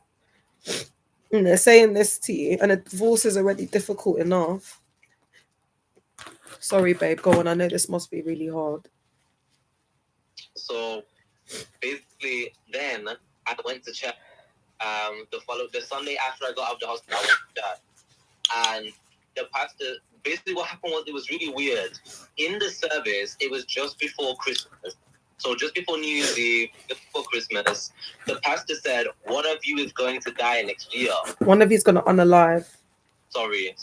And they're saying this to you, and a divorce is already difficult enough. Sorry, babe, go on. I know this must be really hard.
So basically, then I went to church. The Sunday after I got out of the hospital, I went to church. And the pastor, basically what happened was, it was really weird. In the service, it was just before Christmas. So just before New Year's Eve, just before Christmas, the pastor said, one of you is going to die next year.
One of you is going to unalive.
Sorry.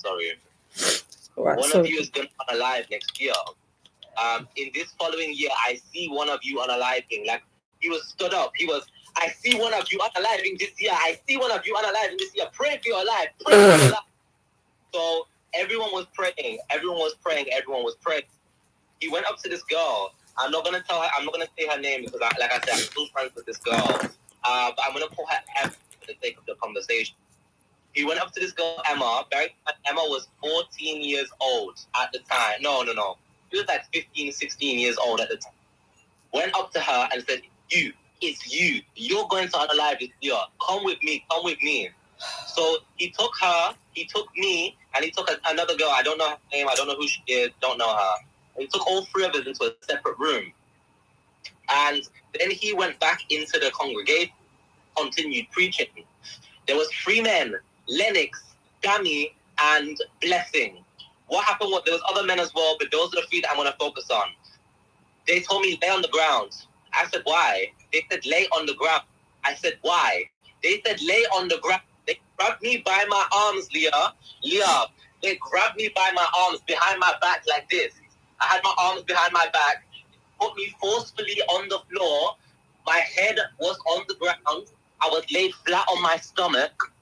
Right,
one of you is going to unalive next year. In this following year, I see one of you unaliving. Like, he was stood up. He was, I see one of you unaliving this year. I see one of you unaliving this year. Pray for your life. Pray for your life. So everyone was praying. He went up to this girl. I'm not gonna say her name because, like I said, I'm still friends with this girl. But I'm gonna call her Emma for the sake of the conversation. He went up to this girl, Emma. Emma was 14 years old at the time. No. She was like 15, 16 years old at the time. Went up to her and said, it's you. You're going to unalive this year. Come with me. So he took her, he took me, and he took another girl. I don't know her name. I don't know who she is. Don't know her. And he took all three of us into a separate room. And then he went back into the congregation, continued preaching. There was three men, Lennox, Dammy, and Blessing. What happened was there was other men as well, but those are the three that I'm going to focus on. They told me lay on the ground. I said, why? They said lay on the ground. I said, why? They said lay on the ground. They grabbed me by my arms, Leah. They grabbed me by my arms behind my back like this. I had my arms behind my back. Put me forcefully on the floor. My head was on the ground. I was laid flat on my stomach.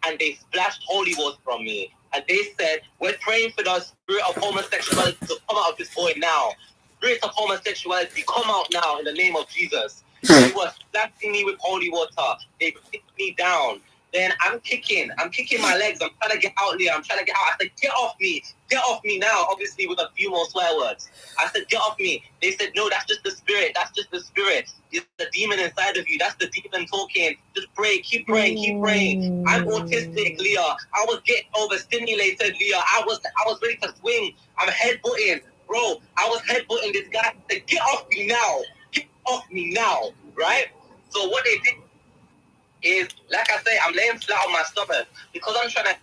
And they splashed holy water from me. And they said, we're praying for the spirit of homosexuality to come out of this boy now. Spirit of homosexuality, come out now in the name of Jesus. They were splashing me with holy water. They picked me down. Then I'm kicking my legs. I'm trying to get out there. I said, get off me now. Obviously with a few more swear words. I said, get off me. They said, no, that's just the spirit. It's the demon inside of you. That's the demon talking. Just pray, keep praying. I'm autistic, Leah. I was getting overstimulated, Leah. I was ready to swing. I'm headbutting. Bro, I was headbutting this guy. I said, get off me now. Right? So what they did is, like I say, I'm laying flat on my stomach because I'm trying to.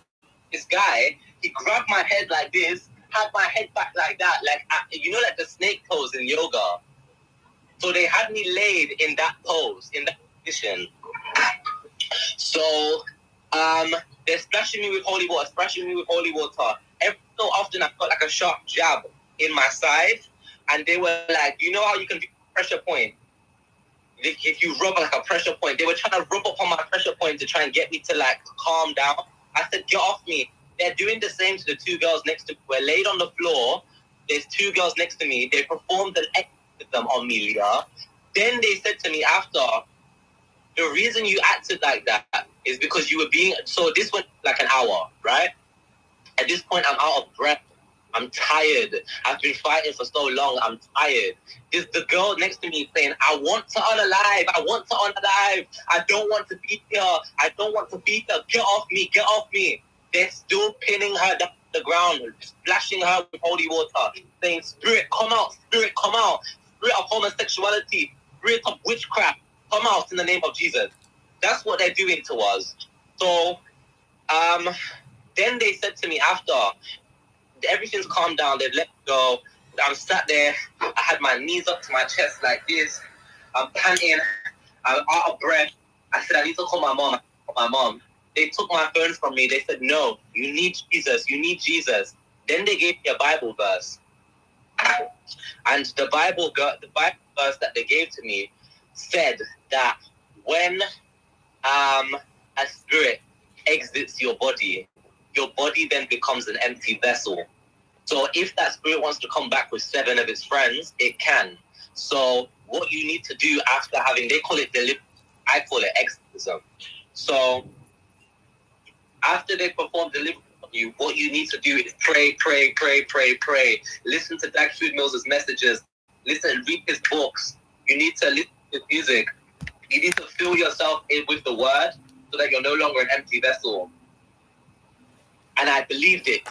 This guy, he grabbed my head like this, had my head back like that, like the snake pose in yoga. So they had me laid in that pose, in that position. So, they're splashing me with holy water. Every so often, I've got like a sharp jab in my side, and they were like, you know how you can do a pressure point? If you rub like a pressure point, they were trying to rub up on my pressure point to try and get me to like calm down. I said, get off me. They're doing the same to the two girls next to me. We're laid on the floor. There's two girls next to me. They performed an exorcism on me, Leah. Then they said to me after, the reason you acted like that is because you were being... So this went like an hour, right? At this point, I'm out of breath. I'm tired. I've been fighting for so long. I'm tired. The girl next to me saying, I want to unalive. I don't want to be here. Get off me. They're still pinning her down to the ground, splashing her with holy water, saying, spirit, come out. Spirit of homosexuality. Spirit of witchcraft, come out in the name of Jesus. That's what they're doing to us. So, then they said to me after, everything's calmed down, they've let me go. I'm sat there, I had my knees up to my chest like this. I'm panting, I'm out of breath. I said, I need to call my mom. They took my phone from me. They said, no, you need Jesus. Then they gave me a Bible verse. And the Bible verse that they gave to me said that when a spirit exits your body then becomes an empty vessel. So if that spirit wants to come back with 7 of its friends, it can. So what you need to do after having, they call it deliverance, I call it exorcism. So after they perform deliverance on you, what you need to do is pray. Listen to Dag Heward Mills' messages. Listen and read his books. You need to listen to his music. You need to fill yourself in with the word so that you're no longer an empty vessel. And I believed it.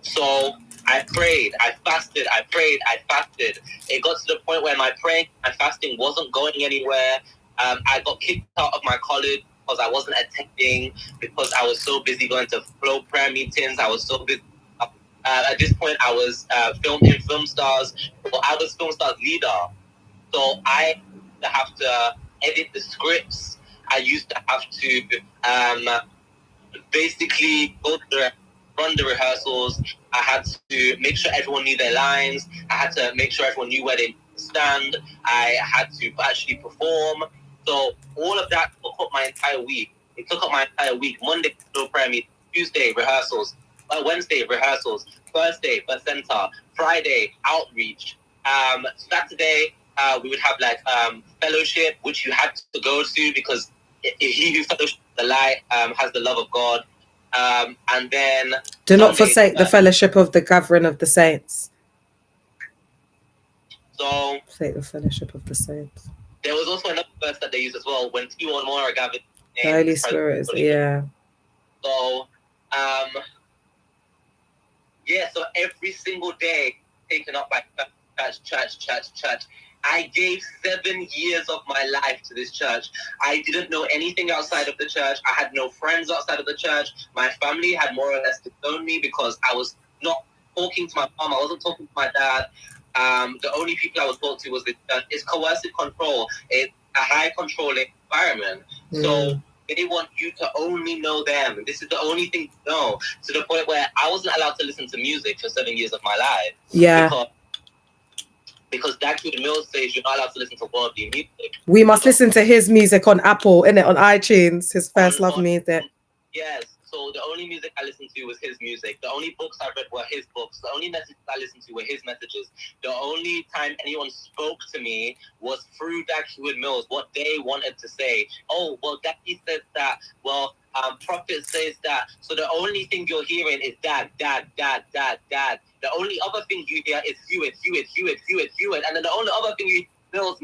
So I prayed, I fasted, I prayed, I fasted. It got to the point where my praying and fasting wasn't going anywhere. I got kicked out of my college because I wasn't attending, because I was so busy going to flow prayer meetings. I was so busy. At this point, I was filming Film Stars. Well, I was Film Stars leader. So I used to have to edit the scripts. I used to have to basically run the rehearsals. I had to make sure everyone knew their lines. I had to make sure everyone knew where they stand. I had to actually perform. So all of that took up my entire week. It took up my entire week. Monday, no prayer meeting. Tuesday, rehearsals. Wednesday, rehearsals. Thursday, placenta. Friday, outreach. Saturday, we would have like fellowship, which you had to go to because he who fellowships the light has the love of God. And then
do not forsake the fellowship of the gathering of the saints.
So
forsake the fellowship of the saints.
There was also another verse that they used as well. When two or more are gathered,
the Holy Spirit is, yeah.
So so every single day taken up by church. I gave 7 years of my life to this church. I didn't know anything outside of the church. I had no friends outside of the church. My family had more or less disowned me because I was not talking to my mom. I wasn't talking to my dad. The only people I was talking to was the church. It's coercive control. It's a high controlling environment. So they want you to only know them. This is the only thing you know. To the point where I wasn't allowed to listen to music for 7 years of my life.
Yeah.
Because Dag Heward Mills says you're not allowed to listen to worldly music.
We must listen to his music on Apple, innit? On iTunes, his first love music.
Yes. So the only music I listened to was his music. The only books I read were his books. The only messages I listened to were his messages. The only time anyone spoke to me was through Dag Heward Mills, what they wanted to say. Oh, well, Daddy says that. Well, Prophet says that. So the only thing you're hearing is dad. The only other thing you hear is Heward. And then the only other thing you hear, Mills.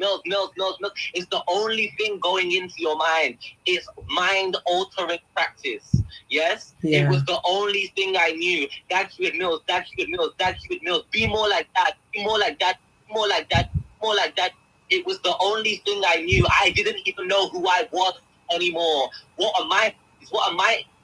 It's the only thing going into your mind. It's mind-altering practice. Yes?
Yeah.
It was the only thing I knew. Dag Heward Mills. Be more like that. Be more like that. More like that. More like that. It was the only thing I knew. I didn't even know who I was anymore. What are my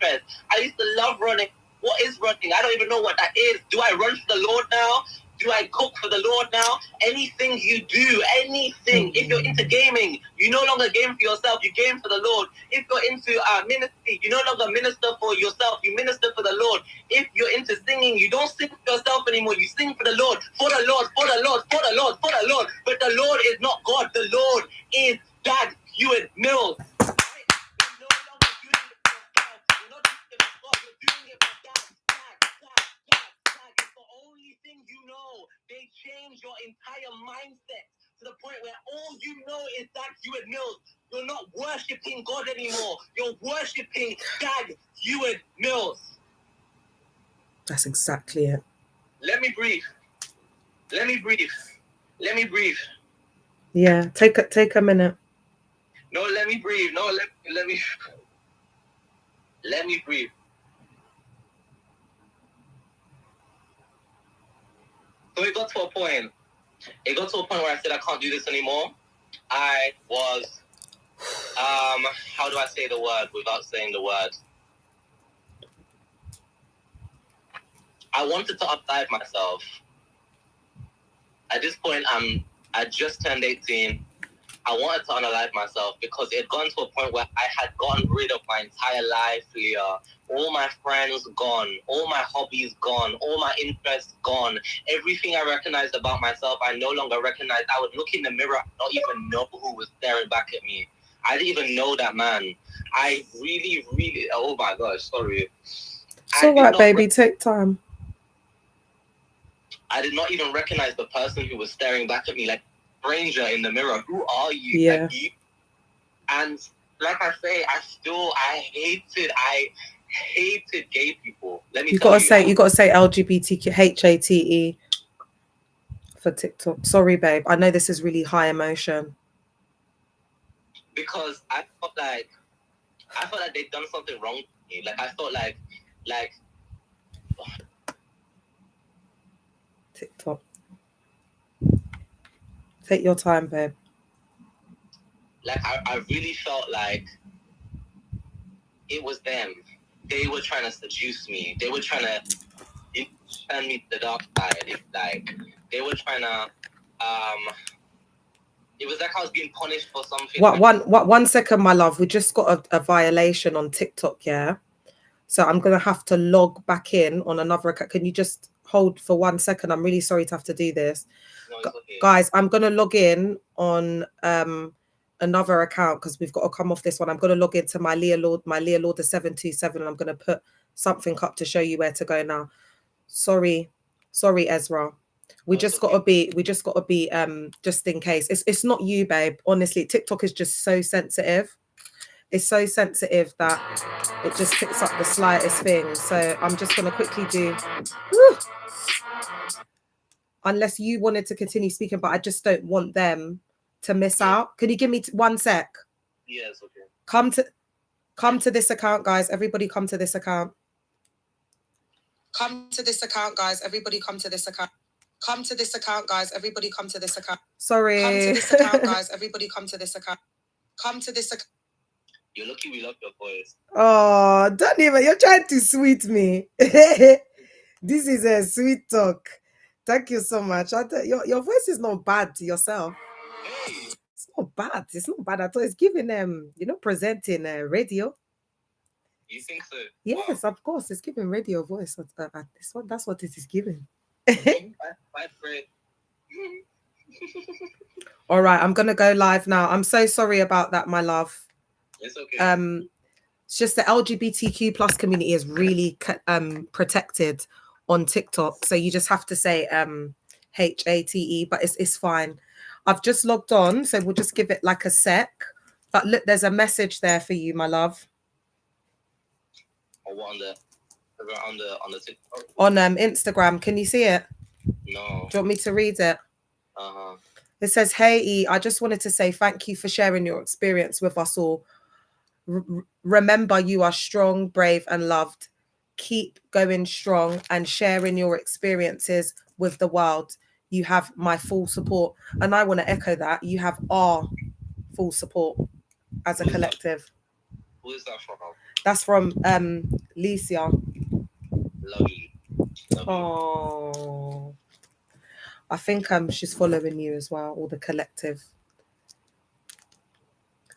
interests? I used to love running. What is running? I don't even know what that is. Do I run for the Lord now? Do I cook for the Lord now? Anything you do, anything. If you're into gaming, you no longer game for yourself, you game for the Lord. If you're into ministry, you no longer minister for yourself, you minister for the Lord. If you're into singing, you don't sing for yourself anymore, you sing for the Lord, for the Lord, for the Lord, for the Lord, for the Lord. But the Lord is not God, the Lord is Dag Heward Mills. They change your entire mindset to the point where all you know is Dag Heward Mills. You're not worshipping God anymore. You're worshipping Dag Heward Mills.
That's exactly it.
Let me breathe.
Yeah, take a minute.
No, let me breathe. No, let me breathe. So it got to a point where I said I can't do this anymore. I was, how do I say the word without saying the word? I wanted to unalive myself. At this point, I just turned 18. I wanted to unalive myself because it had gone to a point where I had gotten rid of my entire life, Leah. All my friends gone, all my hobbies gone, all my interests gone. Everything I recognized about myself, I no longer recognized. I would look in the mirror and not even know who was staring back at me. I didn't even know that man. I really, oh my gosh, sorry.
It's all right, baby, take time.
I did not even recognize the person who was staring back at me like stranger in the mirror. Who are you?
Yeah.
Like, you? And like I say, I hated gay people. Let me tell you.
You gotta say LGBTQ HATE for TikTok. Sorry, babe. I know this is really high emotion.
Because I felt like they'd done something wrong to me. Like I felt like
TikTok. Take your time, babe.
Like I really felt like it was them. They were trying to seduce me. They were trying to turn me to the dark side. Like they were trying to it was like I was being punished for something.
One second, my love. We just got a violation on TikTok, yeah? So I'm going to have to log back in on another account. Can you just hold for 1 second? I'm really sorry to have to do this.
No, it's okay.
Guys, I'm going to log in on another account because we've got to come off this one. I'm going to log into my Leah Lord the 727, and I'm going to put something up to show you where to go now. Sorry, EZRA. We just got to be just in case. It's not you, babe. Honestly, TikTok is just so sensitive. It's so sensitive that it just picks up the slightest thing. So I'm just going to quickly do. Whew, unless you wanted to continue speaking, but I just don't want them to miss out. Can you give me 1 sec?
Yes, okay.
Come to this account, guys. Everybody come to this account. Come to this account, guys. Everybody come to this account. Come to this account, guys. Everybody come to this account. Sorry. Come to this account, guys. Everybody come to this account. Come to this account.
You're lucky we love your voice.
Oh, don't even. You're trying to sweet me. This is a sweet talk. Thank you so much. Your voice is not bad to yourself.
Hey.
It's not bad. It's not bad at all. It's giving presenting radio.
You think so?
Yes, wow. Of course. It's giving radio voice. That's what it is giving. All right, I'm gonna go live now. I'm so sorry about that, my love.
It's okay.
It's just the LGBTQ plus community is really protected on TikTok, so you just have to say HATE, but it's fine. I've just logged on, so we'll just give it like a sec. But look, there's a message there for you, my love.
Oh, on the TikTok?
On Instagram. Can you see it?
No.
Do you want me to read it?
Uh-huh.
It says, "Hey E, I just wanted to say thank you for sharing your experience with us all. Remember, you are strong, brave, and loved. Keep going strong and sharing your experiences with the world. You have my full support." And I want to echo that. You have our full support as a collective.
Who is that from?
That's from Licia.
Lovely.
Oh, I think she's following you as well, or the collective.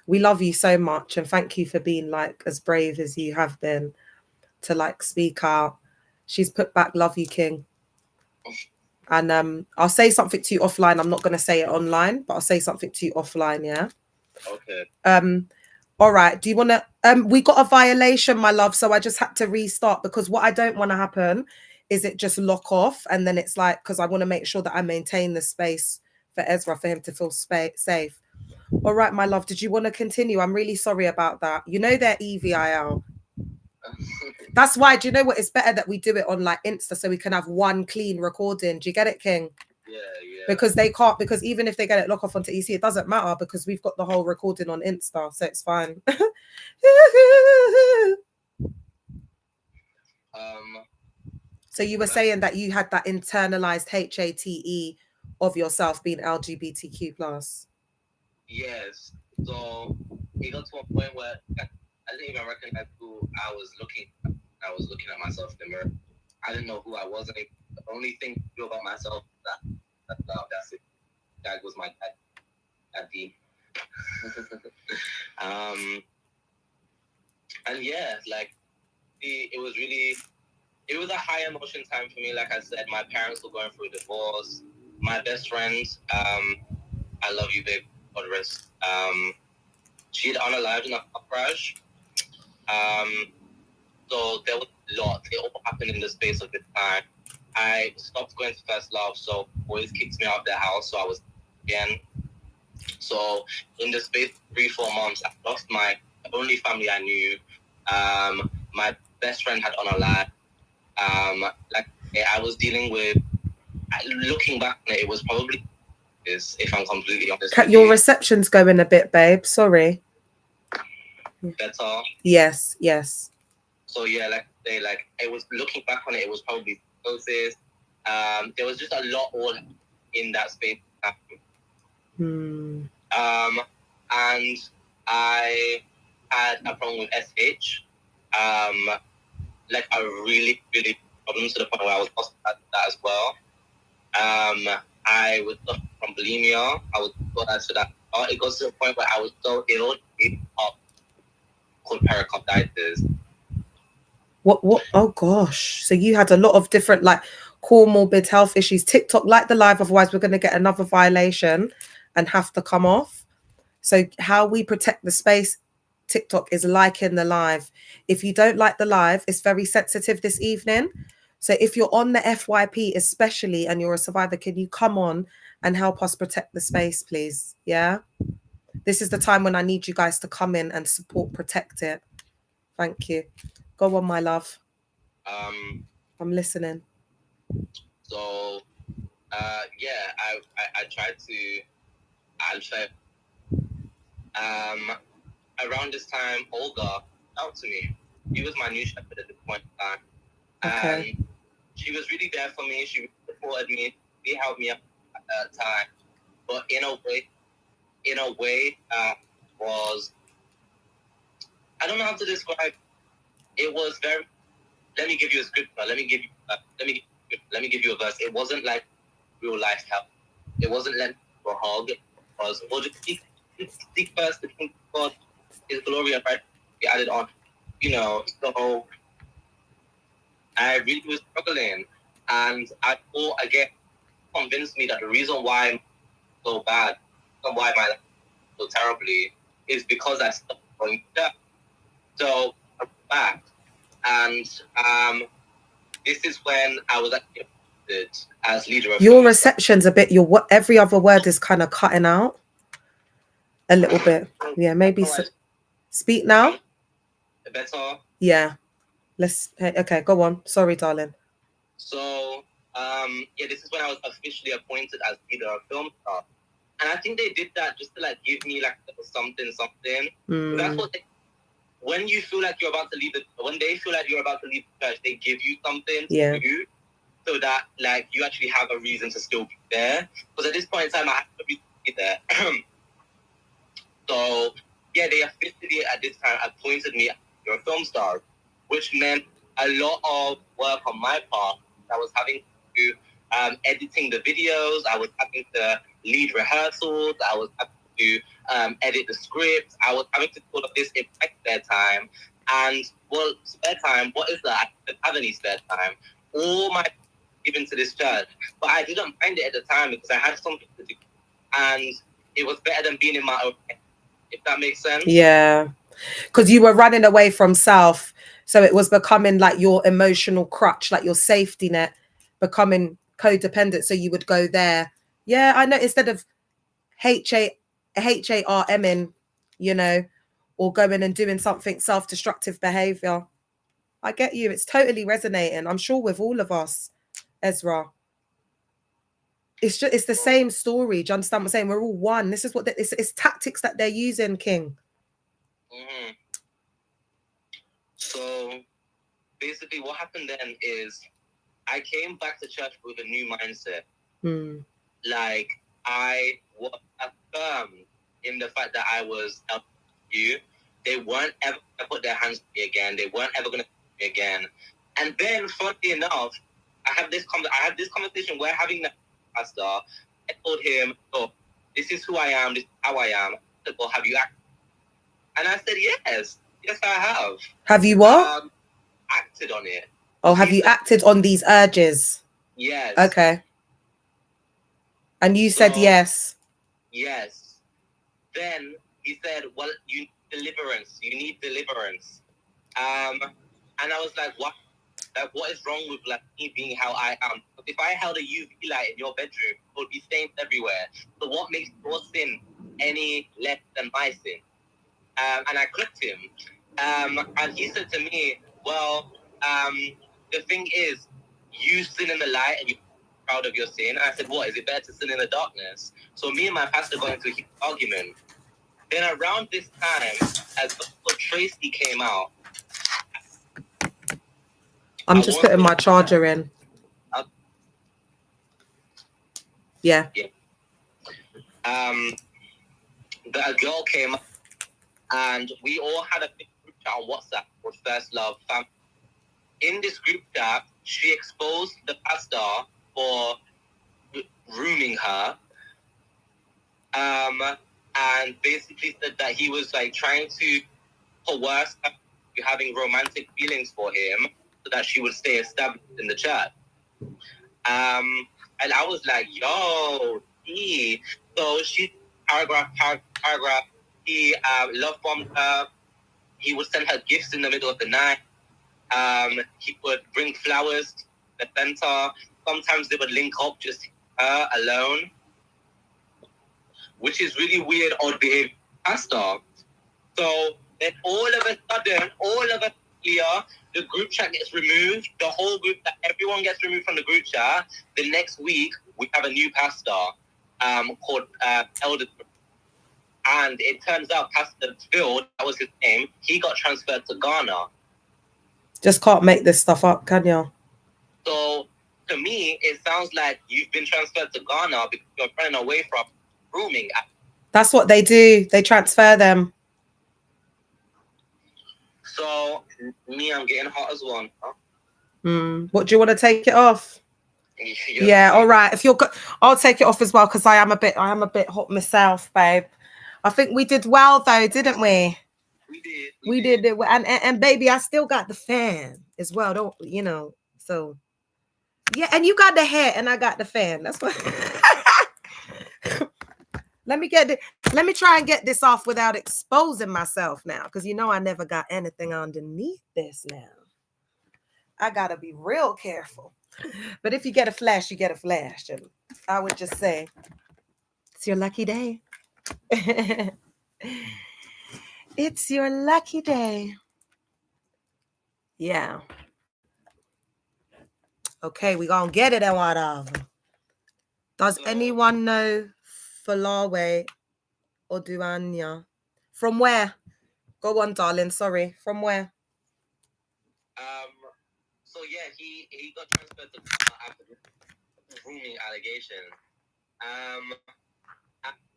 We love you so much, and thank you for being like as brave as you have been to like speak out. She's put back "Love you, King." And I'll say something to you offline. I'm not going to say it online, but I'll say something to you offline. Yeah.
Okay.
All right. Do you want to? We got a violation, my love. So I just had to restart because what I don't want to happen is it just lock off, and then it's like, because I want to make sure that I maintain the space for EZRA for him to feel safe. All right, my love. Did you want to continue? I'm really sorry about that. You know they're EVIL. That's why. Do you know what? It's better that we do it on like Insta so we can have one clean recording. Do you get it, King?
Yeah.
Because they can't. Because even if they get it lock off onto EC, it doesn't matter because we've got the whole recording on Insta, so it's fine. So you were saying that you had that internalized HATE of yourself being LGBTQ plus.
Yes. So it got to a point where I didn't even recognize who I was looking at. I was looking at myself in the mirror. I didn't know who I was. The only thing I knew about myself that's it. That was my daddy. And yeah, like it was a high emotion time for me. Like I said, my parents were going through a divorce. My best friend, I love you, babe. God rest. She'd unalived in a car crash. So there was a lot. It all happened in the space of this time. I stopped going to First Love, so boys kicked me out of their house, so I was again. So in the space of 3-4 months, I lost my only family I knew. My best friend had unalived. Like I was dealing with. Looking back on it, it was probably this. If I'm completely honest,
your reception's going a bit, babe. Sorry.
Better.
Yes. Yes.
So yeah, like it was looking back on it, it was probably closest. There was just a lot all in that space. And I had a problem with SH. Like a really, really problem to the point where I was hospitalized for that as well. I was suffering from bulimia. I was hospitalized for that. It got to the point where I was so ill, called pericarditis.
What? Oh gosh! So you had a lot of different like comorbid health issues. TikTok, like the live, otherwise we're going to get another violation and have to come off. So how we protect the space, TikTok, is liking the live. If you don't like the live, it's very sensitive this evening. So if you're on the FYP especially and you're a survivor, can you come on and help us protect the space, please? Yeah. This is the time when I need you guys to come in and support, protect it. Thank you. Go on, my love. I'm listening.
So, yeah, I tried to alpha. Around this time, Olga out to me. She was my new shepherd at this point in time.
Okay.
And she was really there for me. She supported me. She helped me up at that time. But in a way, was, I don't know how to describe. It was very. Let me give you a script. Let me give you a verse. It wasn't like real life help. It wasn't like a hug. It was, well, just seek first the kingdom of God, His glory, and right be added on. You know, so I really was struggling, and I thought again convinced me that the reason why I'm so bad, and why my life so terribly, is because I stopped going to church. So I went back, and this is when I was actually appointed as leader of
your reception's a bit. What every other word is kind of cutting out a little bit. Yeah, maybe speak now.
Better.
Yeah. Okay, go on. Sorry, darling. So,
yeah, this is when I was officially appointed as leader of film staff. And I think they did that just to like give me like something. That's what when you feel like you're about to leave when they feel like you're about to leave the church, they give you something to do so that like you actually have a reason to still be there. Because at this point in time, I have to be there. So, yeah, they officially at this time appointed me as your film star, which meant a lot of work on my part. I was having to editing the videos. I was having to lead rehearsals. I was having to edit the scripts. I was having to do all of this in my spare time. And, well, spare time, what is that? I didn't have any spare time. All my given to this church. But I didn't mind it at the time because I had something to do. And it was better than being in my own head, if that makes sense.
Yeah. Because you were running away from self. So it was becoming like your emotional crutch, like your safety net, becoming codependent. So you would go there. Yeah, I know. Instead of HARMing, you know, or going and doing something self-destructive behavior. I get you. It's totally resonating. I'm sure with all of us, Ezra. It's the same story. Do you understand what I'm saying? We're all one. This is what it's tactics that they're using, King.
Mm-hmm. So basically what happened then is I came back to church with a new mindset. Like I was affirmed in the fact that I was helping you. They weren't ever going to put their hands on me again. They weren't ever going to me again. And then, funnily enough, I had this conversation where having that pastor, I told him, "Oh, this is who I am. This is how I am." I said, "Well, have you acted?" And I said, "Yes, I have."
Have you what?
Acted on it.
Oh, have you acted on these urges?
Yes.
Okay. And you said yes.
Yes. Then he said, "Well, you need deliverance. You need deliverance." And I was like, "What?" Like, what is wrong with like me being how I am? If I held a UV light in your bedroom, it would be stains everywhere. So what makes your sin any less than my sin? And I clipped him. And he said to me, well, the thing is, you sin in the light and you're proud of your sin. And I said, what, is it better to sin in the darkness? So me and my pastor got into a huge argument. Then around this time, as Dr. Tracy came out,
I'm just putting my charger in. Yeah.
A girl came up, and we all had a big group chat on WhatsApp called First Love Family. In this group chat, she exposed the pastor for grooming her, and basically said that he was like trying to coerce her to having romantic feelings for him so that she would stay established in the church. And I was like, yo, see. So she paragraph. He love bombed her. He would send her gifts in the middle of the night. He would bring flowers to the center. Sometimes they would link up just her alone, which is really weird, odd behavior, pastor. So then all of a sudden, the group chat gets removed. The whole group, everyone gets removed from the group chat. The next week, we have a new pastor called Elder. And it turns out Pastor Phil, that was his name, he got transferred to Ghana.
Just can't make this stuff up, can you?
So to me, it sounds like you've been transferred to Ghana because you're running away from grooming.
That's what they do. They transfer them.
So me, I'm getting hot as one. Huh?
What, do you want to take it off? Yeah, all right. If you're good, I'll take it off as well because I am a bit hot myself, babe. I think we did well though, didn't we? We did. And baby, I still got the fan as well. Don't you know? So yeah, and you got the hair and I got the fan. That's what. Let me try and get this off without exposing myself now, because you know I never got anything underneath this now. I gotta be real careful. But if you get a flash, you get a flash. And I would just say, it's your lucky day. It's your lucky day. Yeah. Okay, we gonna get it and whatever. Does anyone know Falawe or Duanya? From where? Go on, darling. Sorry. From where?
So yeah, he got transferred to Ghana after the grooming allegation.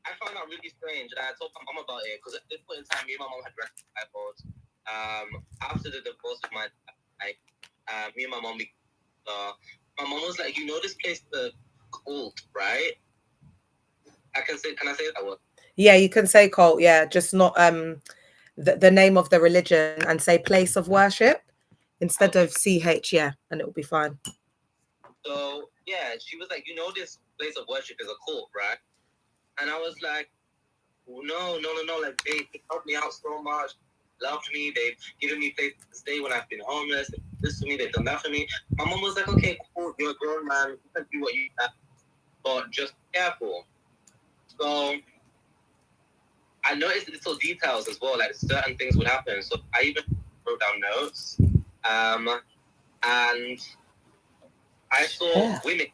I found that really strange, and I told my mom about it because at this point in time, me and my mom had reconciled. After the divorce with my dad, me and my mom, my mom was like, you know this place, the cult, right? Can I say that word?
Yeah, you can say cult. Yeah, just not the name of the religion, and say place of worship instead of CH. Yeah, and it will be fine.
So yeah, she was like, you know this place of worship is a cult, right? And I was like, no. Like, they helped me out so much, loved me. They've given me places to stay when I've been homeless. They've done this for me. They've done that for me. My mom was like, okay, cool. You're a grown man. You can do what you have, but just be careful. So I noticed little details as well. Like, certain things would happen. So I even wrote down notes. And I saw women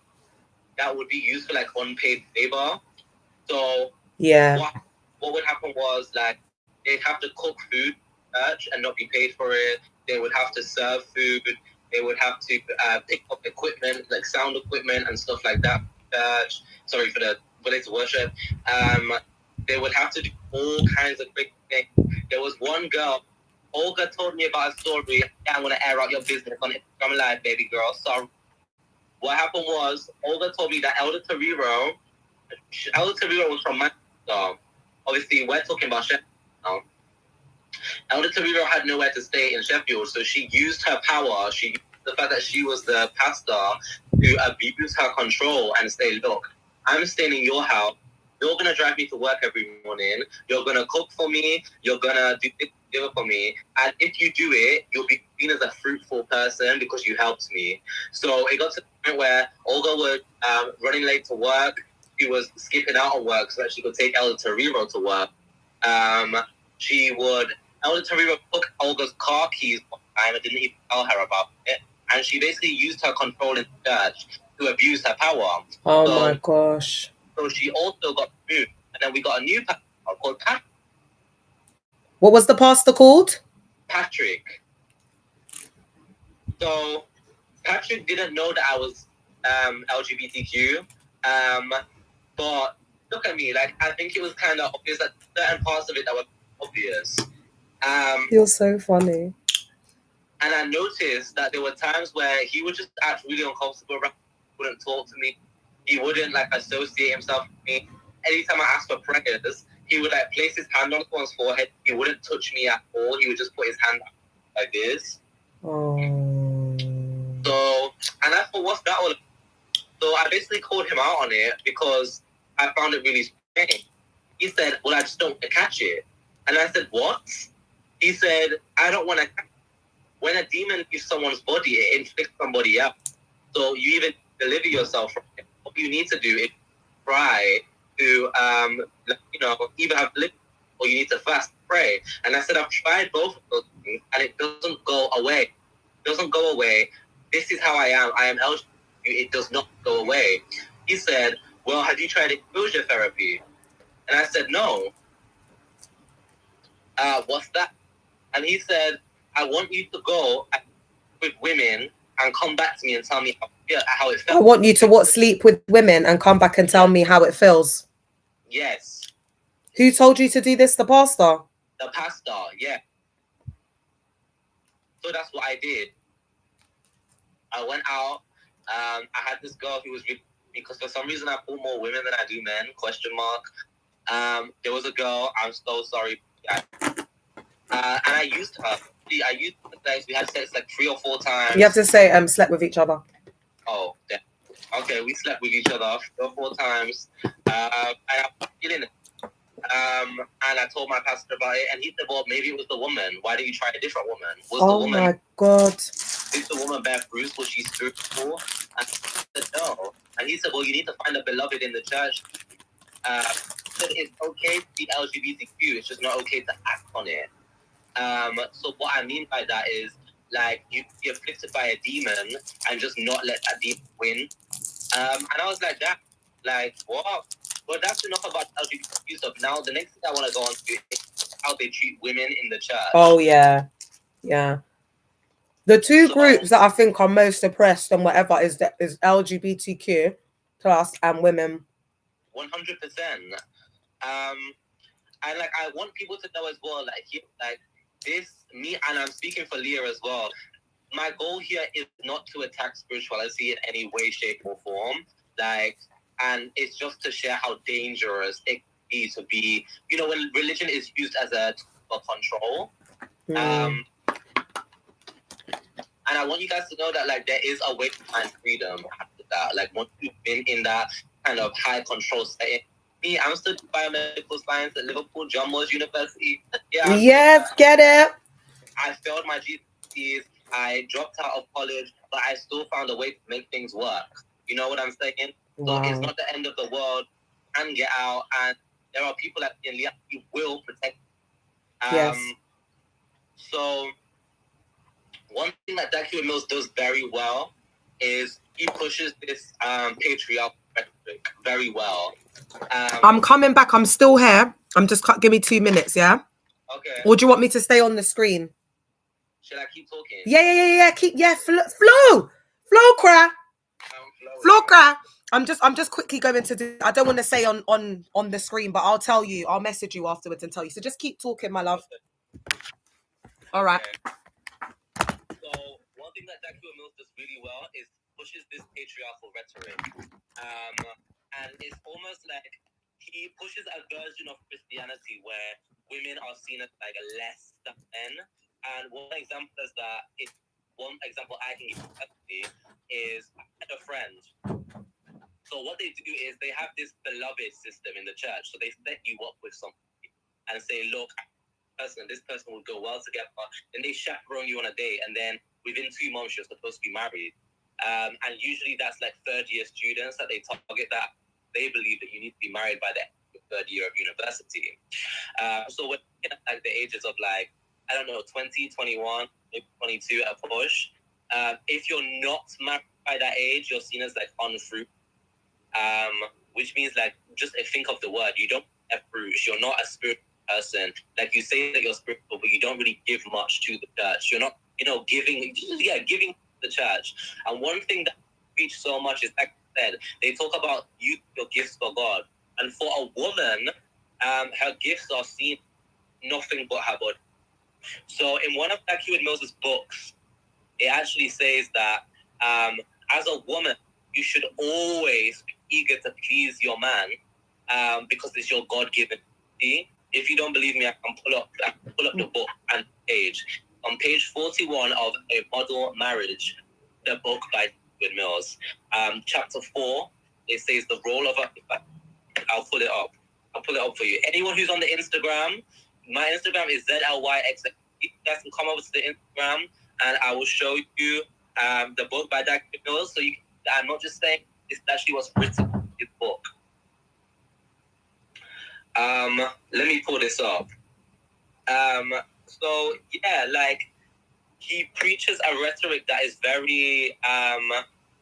that would be used for, like, unpaid labor. So
yeah,
what would happen was, like, they'd have to cook food and not be paid for it. They would have to serve food. They would have to pick up equipment, like sound equipment and stuff like that. Sorry for the place of worship. They would have to do all kinds of great things. There was one girl, Olga told me about a story. I'm going to air out your business on Instagram Live, baby girl. So what happened was, Olga told me that Elder Toriro was from Manchester. Obviously, we're talking about Sheffield now. Elder Toriro had nowhere to stay in Sheffield, so she used her power. She used the fact that she was the pastor to abuse her control and say, look, I'm staying in your house. you're going to drive me to work every morning. You're going to cook for me. You're going to do this for me. And if you do it, you'll be seen as a fruitful person because you helped me. So it got to the point where Olga was running late to work. She was skipping out on work so that she could take Elder Torero to work. Elder Torero took Olga's car keys one time and didn't even tell her about it. And she basically used her control in the church to abuse her power.
Oh my gosh.
So she also got moved. And then we got a new pastor called Patrick.
What was the pastor called?
Patrick. So Patrick didn't know that I was LGBTQ. But look at me, like I think it was kind of obvious that certain parts of it that were obvious.
You're so funny.
And I noticed that there were times where he would just act really uncomfortable around me. He wouldn't talk to me. He wouldn't like associate himself with me. Anytime I asked for prayers, he would like place his hand on someone's forehead. He wouldn't touch me at all. He would just put his hand like this.
Oh.
So, and I thought, what's that all about? So I basically called him out on it because I found it really strange. He said, well, I just don't want to catch it. And I said, what? He said, I don't want to catch it. When a demon leaves someone's body, it inflicts somebody else. So you even deliver yourself from it. What you need to do is try to, either have lived or you need to fast, pray. And I said, I've tried both of those things and it doesn't go away. It doesn't go away. This is how I am. I am LGBT. It does not go away. He said, well, have you tried exposure therapy? And I said, no. What's that? And he said, I want you to go with women and come back to me and tell me how it feels.
I want you to sleep with women and come back and tell me how it feels.
Yes.
Who told you to do this? The pastor?
The pastor, yeah. So that's what I did. I went out. I had this girl who was with me because for some reason I pull more women than I do men, ? There was a girl, I'm so sorry. And I used her. I used her sex. We had sex like 3 or 4 times.
You have to say slept with each other.
Oh, yeah. Okay, we slept with each other 3 or 4 times. And I was feeling it. And I told my pastor about it, and he said, well, maybe it was the woman. Why didn't you try a different woman?
Oh my God.
Is the woman bear fruit? Was she spiritual? And I said, no. And he said, well, you need to find a beloved in the church. He said, it's okay to be LGBTQ. It's just not okay to act on it. So what I mean by that is, like, you be afflicted by a demon and just not let that demon win. And I was like, that, like, what? Well, that's enough about LGBT stuff. Now, the next thing I want to go on to is how they treat women in the church.
Oh, yeah. Yeah. The two groups that I think are most oppressed and whatever is LGBTQ plus and women.
100%. And, like, I want people to know as well, like this, me, and I'm speaking for Leah as well, my goal here is not to attack spirituality in any way, shape, or form. Like, and it's just to share how dangerous it can be to be, when religion is used as a tool for control. And I want you guys to know that, like, there is a way to find freedom after that. Like, once you've been in that kind of high control setting. Me, I'm studying biomedical science at Liverpool John Moores University.
Yes, get it.
I failed my GCSEs. I dropped out of college, but I still found a way to make things work. You know what I'm saying?
Wow.
So it's not the end of the world. And get out, and there are people that in Leah who will protect.
Yes.
So one thing that Dag Heward Mills does very well is he pushes this patriarchal rhetoric very well.
I'm coming back. I'm still here. Give me 2 minutes, yeah?
Okay.
Or do you want me to stay on the screen?
Should I keep talking?
Yeah. Flow, cry. Flow, cry. I'm just quickly going to do. I don't want to say on the screen, but I'll tell you. I'll message you afterwards and tell you. So just keep talking, my love. All right.
Okay. So one thing that Dag Heward Mills does really well is pushes this patriarchal rhetoric, and it's almost like he pushes a version of Christianity where women are seen as like less than men. And one example is that one example I can give is I had a friend So what they do is they have this beloved system in the church. So they set you up with somebody and say, look, this person will go well together. Then they chaperone you on a date, and then within 2 months you're supposed to be married. And usually that's like third-year students that they target, that they believe that you need to be married by the third year of university. So we're looking at like the ages of like, I don't know, 20, 21, maybe 22 at a push. If you're not married by that age, you're seen as like unfruitful, which means like, just think of the word, you don't have fruit, you're not a spiritual person. Like, you say that you're spiritual, but you don't really give much to the church. You're not, giving to the church. And one thing that I preach so much is, like I said, they talk about use your gifts for God. And for a woman, her gifts are seen nothing but her body. So in one of Dag Heward Mills' books, it actually says that as a woman, you should always be eager to please your man because it's your God-given duty. If you don't believe me, I can pull up the book and page. On page 41 of A Model Marriage, the book by Dag Heward Mills, chapter 4, it says the role of a... I'll pull it up. I'll pull it up for you. Anyone who's on the Instagram, my Instagram is ZLYX. You guys can come over to the Instagram and I will show you the book by Dag Heward Mills. So I'm not just saying it's actually what's written in his book. Let me pull this up. So yeah, like, he preaches a rhetoric that is very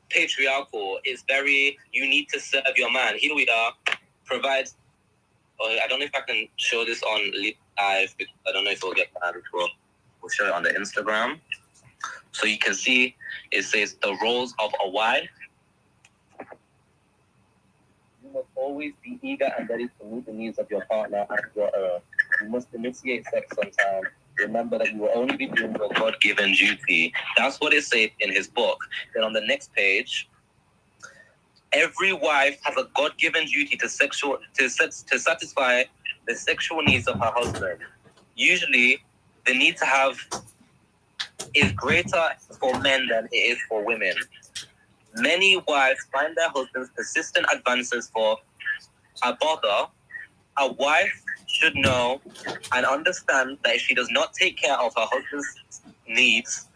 patriarchal. It's very, you need to serve your man. Here we are. Provides. I don't know if I can show this on live because I don't know if we'll get banned. We'll show it on the Instagram. So you can see it says the roles of a wife. You must always be eager and ready to meet the needs of your partner and your own. You must initiate sex on time. Remember that you will only be doing your God-given duty. That's what it says in his book. Then on the next page, every wife has a God-given duty to satisfy the sexual needs of her husband. Usually, the need to have is greater for men than it is for women. Many wives find their husbands' persistent advances for a bother. A wife should know and understand that if she does not take care of her husband's needs,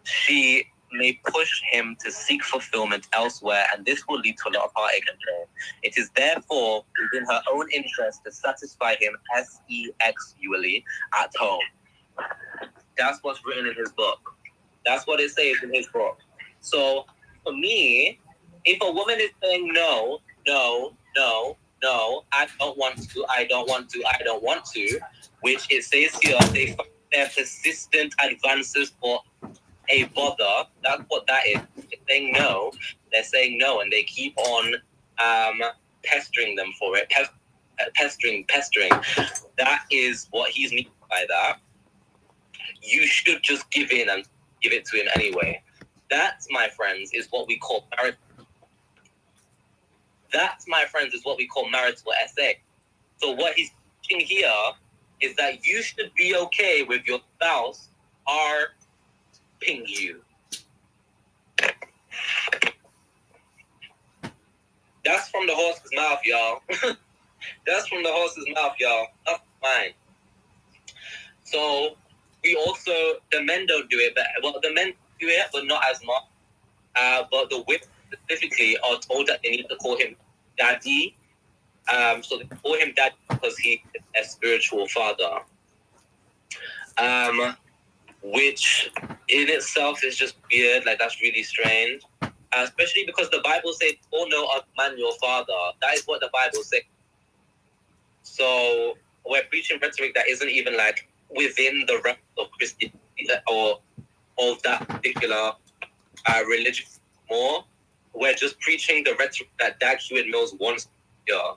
she may push him to seek fulfillment elsewhere, and this will lead to a lot of heartache and pain. It is therefore within her own interest to satisfy him sexually at home. That's what's written in his book. That's what it says in his book. So for me, if a woman is saying no, I don't want to, which it says here, they find their persistent advances for a bother. That's what that is. They're saying no, and they keep on pestering them for it. Pestering. That is what he's meaning by that. You should just give in and give it to him anyway. That, my friends, is what we call marital. That, my friends, is what we call marital SA. So what he's teaching here is that you should be okay with your spouse harping you. That's from the horse's mouth, y'all. That's from the horse's mouth, y'all. Not mine. So we also, the men don't do it, but the men do it, but not as much. But the women specifically are told that they need to call him daddy. So they call him daddy because he is a spiritual father. Which in itself is just weird. Like, that's really strange. Especially because the Bible says, "Oh no, a man your father." That is what the Bible says. So we're preaching rhetoric that isn't even like within the realm of Christianity or of that particular religion more. We're just preaching the rhetoric that Dag Heward Mills wants to hear.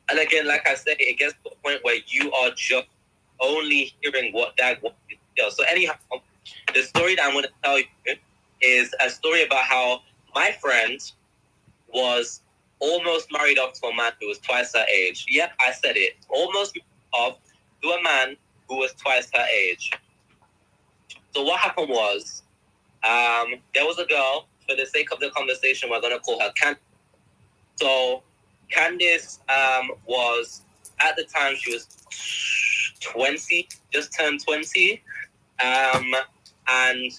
And again, like I said, it gets to a point where you are just only hearing what Dag wants to hear. So anyhow, the story that I'm going to tell you is a story about how my friend was almost married off to a man who was twice her age. Yep, I said it. Almost married off to a man who was twice her age. So what happened was, there was a girl, for the sake of the conversation, we're going to call her Candy. So Candice was, at the time, she was 20, just turned 20. And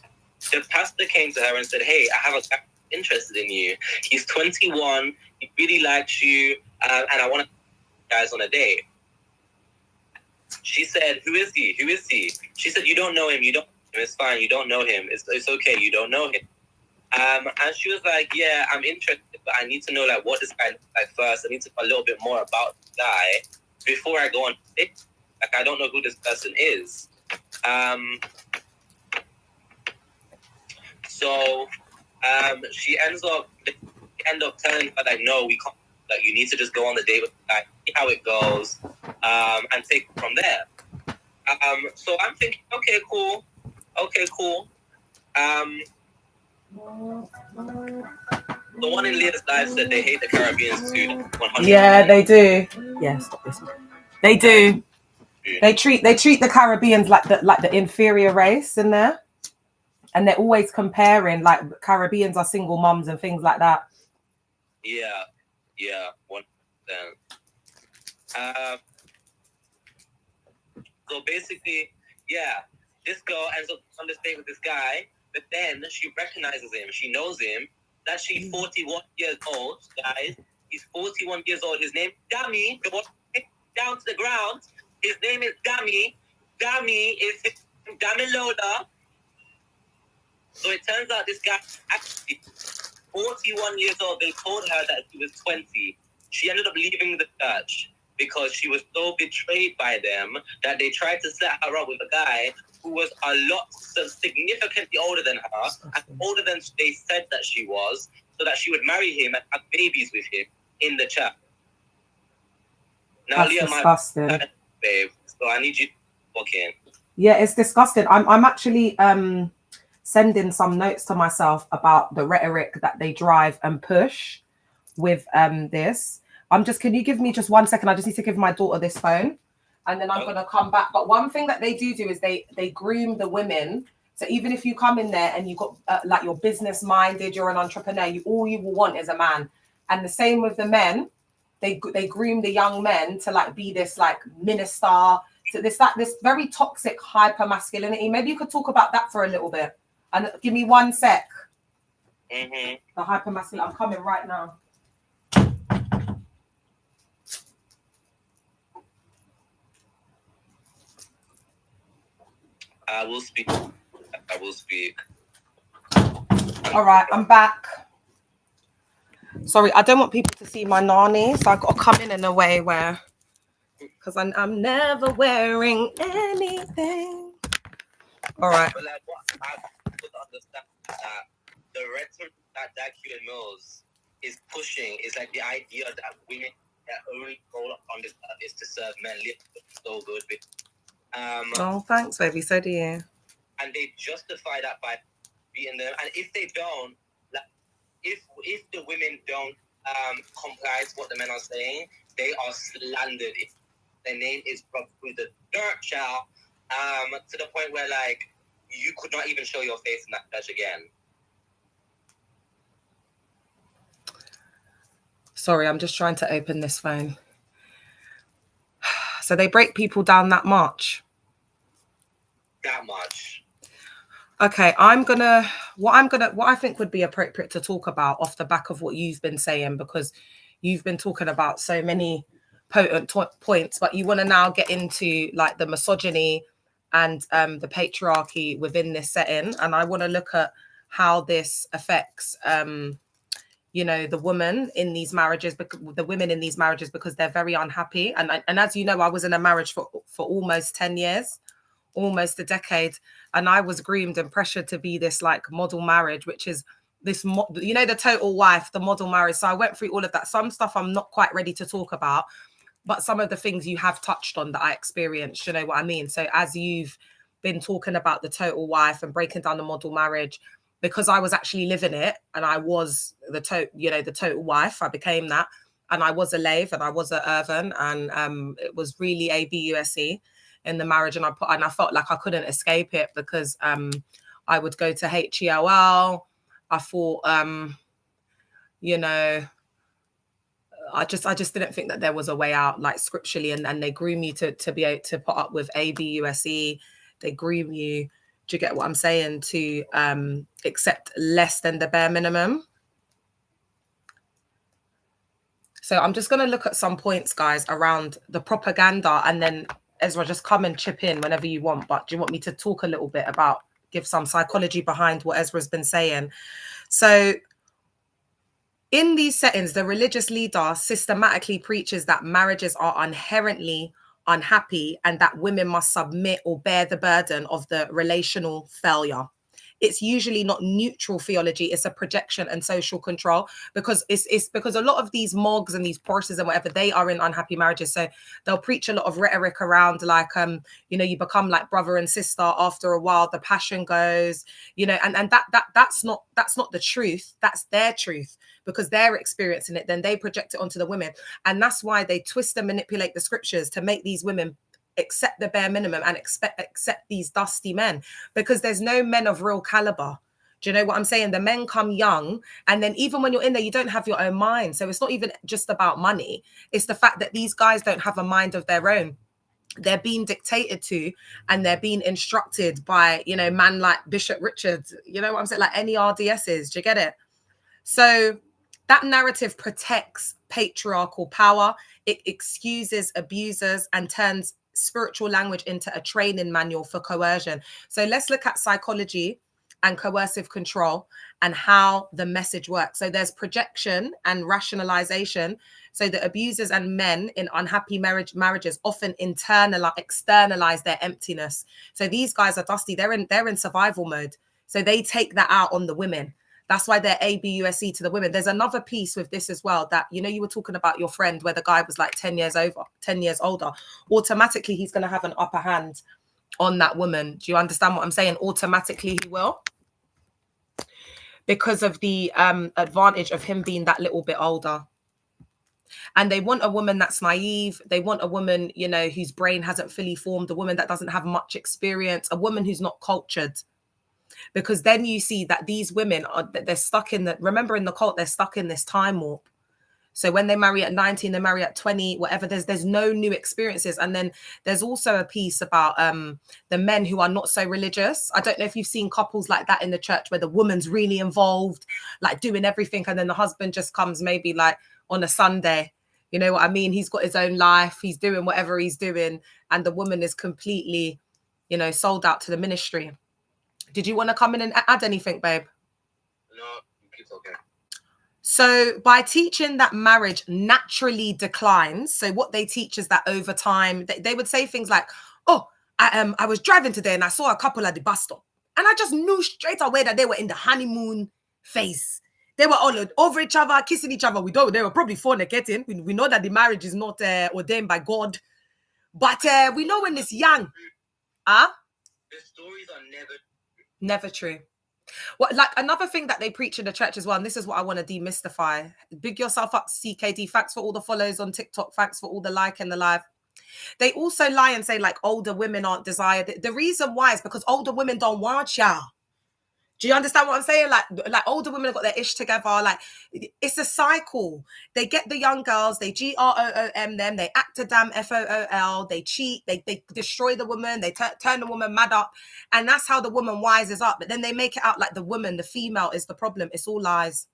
the pastor came to her and said, hey, I have a guy interested in you. He's 21. He really likes you. And I want to take you guys on a date. She said, who is he? Who is he? She said, you don't know him. You don't know him. It's fine. You don't know him. It's okay. You don't know him. And she was like, yeah, I'm interested, but I need to know like what this guy looks like first. I need to know a little bit more about this guy before I go on it. Like, I don't know who this person is. So she ends up telling her like, no, we can't. Like, you need to just go on the date with the guy, see how it goes, and take it from there. So I'm thinking, okay, cool. The one in Leah's life said they hate the Caribbeans too. 100%.
Yeah, they do. Yeah, stop this one. They do. They treat the Caribbeans like the inferior race in there, and they're always comparing like Caribbeans are single mums and things like that.
Yeah, 100%. So basically, yeah, this girl ends up on this date with this guy, but then she recognizes him. She knows him. That she's 41 years old, guys. He's 41 years old. His name is Dami. The one down to the ground. His name is Dami. Dami is Damilola. So it turns out this guy actually 41 years old. They told her that he was 20. She ended up leaving the church because she was so betrayed by them that they tried to set her up with a guy who was a lot significantly older than her, and older than they said that she was, so that she would marry him and have babies with him in the church. Now,
that's
Leah,
disgusting.
Babe, so I need you to walk in.
Yeah, it's disgusting. I'm actually sending some notes to myself about the rhetoric that they drive and push with this. Can you give me just 1 second? I just need to give my daughter this phone. And then I'm going to come back. But one thing that they do is they groom the women. So even if you come in there and you got like you're business minded, you're an entrepreneur, all you will want is a man. And the same with the men. They groom the young men to like be this like minister. So this very toxic hyper masculinity. Maybe you could talk about that for a little bit. And give me 1 sec.
Mm-hmm.
The hyper masculinity. I'm coming right now.
I will speak.
All right, I'm back. Sorry, I don't want people to see my nanny, so I've got to come in a way where, because I'm never wearing anything. All right.
But like, what I would understand that the rhetoric that Dag Heward Mills is pushing is like the idea that women, their only goal on this earth is to serve men. So good.
Oh, thanks, baby. So do you.
And they justify that by beating them. And if they don't, like, if the women don't comply to what the men are saying, they are slandered. Their name is rubbed through the dirt, child, to the point where like you could not even show your face in that church again.
Sorry, I'm just trying to open this phone. So they break people down that much.
That much.
Okay, what I think would be appropriate to talk about off the back of what you've been saying, because you've been talking about so many potent points, but you want to now get into like the misogyny and the patriarchy within this setting. And I want to look at how this affects, the women in these marriages, because they're very unhappy. And as you know, I was in a marriage for almost 10 years, almost a decade. And I was groomed and pressured to be this like model marriage, which is this, the total wife, the model marriage. So I went through all of that. Some stuff I'm not quite ready to talk about, but some of the things you have touched on that I experienced, you know what I mean? So as you've been talking about the total wife and breaking down the model marriage, because I was actually living it and I was the total wife, I became that. And I was a lave and I was a Irvin, and it was really ABUSE in the marriage. And I felt like I couldn't escape it because I would go to HELL. I thought, I just didn't think that there was a way out, like scripturally, and they groom you to be able to put up with ABUSE. They groom you. Do you get what I'm saying? To accept less than the bare minimum. So I'm just going to look at some points, guys, around the propaganda, and then Ezra, just come and chip in whenever you want. But do you want me to talk a little bit about, give some psychology behind what Ezra's been saying? So in these settings, the religious leader systematically preaches that marriages are inherently unhappy and that women must submit or bear the burden of the relational failure. It's usually not neutral theology, it's a projection and social control, because it's because a lot of these mogs and these Porsches and whatever, they are in unhappy marriages. So they'll preach a lot of rhetoric around like, you become like brother and sister after a while, the passion goes, and that's not the truth. That's their truth, because they're experiencing it. Then they project it onto the women. And that's why they twist and manipulate the scriptures to make these women accept the bare minimum and accept these dusty men, because there's no men of real caliber. Do you know what I'm saying? The men come young, and then even when you're in there, you don't have your own mind. So it's not even just about money. It's the fact that these guys don't have a mind of their own. They're being dictated to, and they're being instructed by, man like Bishop Richards, you know what I'm saying? Like any RDSs, do you get it? So that narrative protects patriarchal power. It excuses abusers and turns spiritual language into a training manual for coercion. So let's look at psychology and coercive control and how the message works. So there's projection and rationalization. So the abusers and men in unhappy marriages often externalize their emptiness. So these guys are dusty. They're in survival mode. So they take that out on the women. That's why they're ABUSE to the women. There's another piece with this as well, that, you were talking about your friend where the guy was like 10 years older. Automatically, he's going to have an upper hand on that woman. Do you understand what I'm saying? Automatically, he will. Because of the advantage of him being that little bit older. And they want a woman that's naive. They want a woman, whose brain hasn't fully formed, a woman that doesn't have much experience, a woman who's not cultured. Because then you see that these women they're stuck in remember in the cult, they're stuck in this time warp. So when they marry at 19, they marry at 20, whatever, there's no new experiences. And then there's also a piece about the men who are not so religious. I don't know if you've seen couples like that in the church where the woman's really involved, like doing everything. And then the husband just comes maybe like on a Sunday. You know what I mean? He's got his own life. He's doing whatever he's doing. And the woman is completely, sold out to the ministry. Did you want to come in and add anything, babe?
No, it's okay.
So by teaching that marriage naturally declines, so what they teach is that over time, they would say things like, I was driving today and I saw a couple at the bus stop, and I just knew straight away that they were in the honeymoon phase. They were all over each other, kissing each other. They were probably fornicating. We know that the marriage is not ordained by God, but we know when it's young.
The stories are
never true. Well, like another thing that they preach in the church as well, and this is what I want to demystify. Big yourself up, CKD. Thanks for all the follows on TikTok. Thanks for all the like and the live. They also lie and say like older women aren't desired. The reason why is because older women don't want y'all. Do you understand what I'm saying? Like older women have got their ish together. Like it's a cycle. They get the young girls, they GROOM them, they act a damn FOOL, they cheat, they destroy the woman, they turn the woman mad up, and that's how the woman wises up. But then they make it out like the woman, the female, is the problem. It's all lies.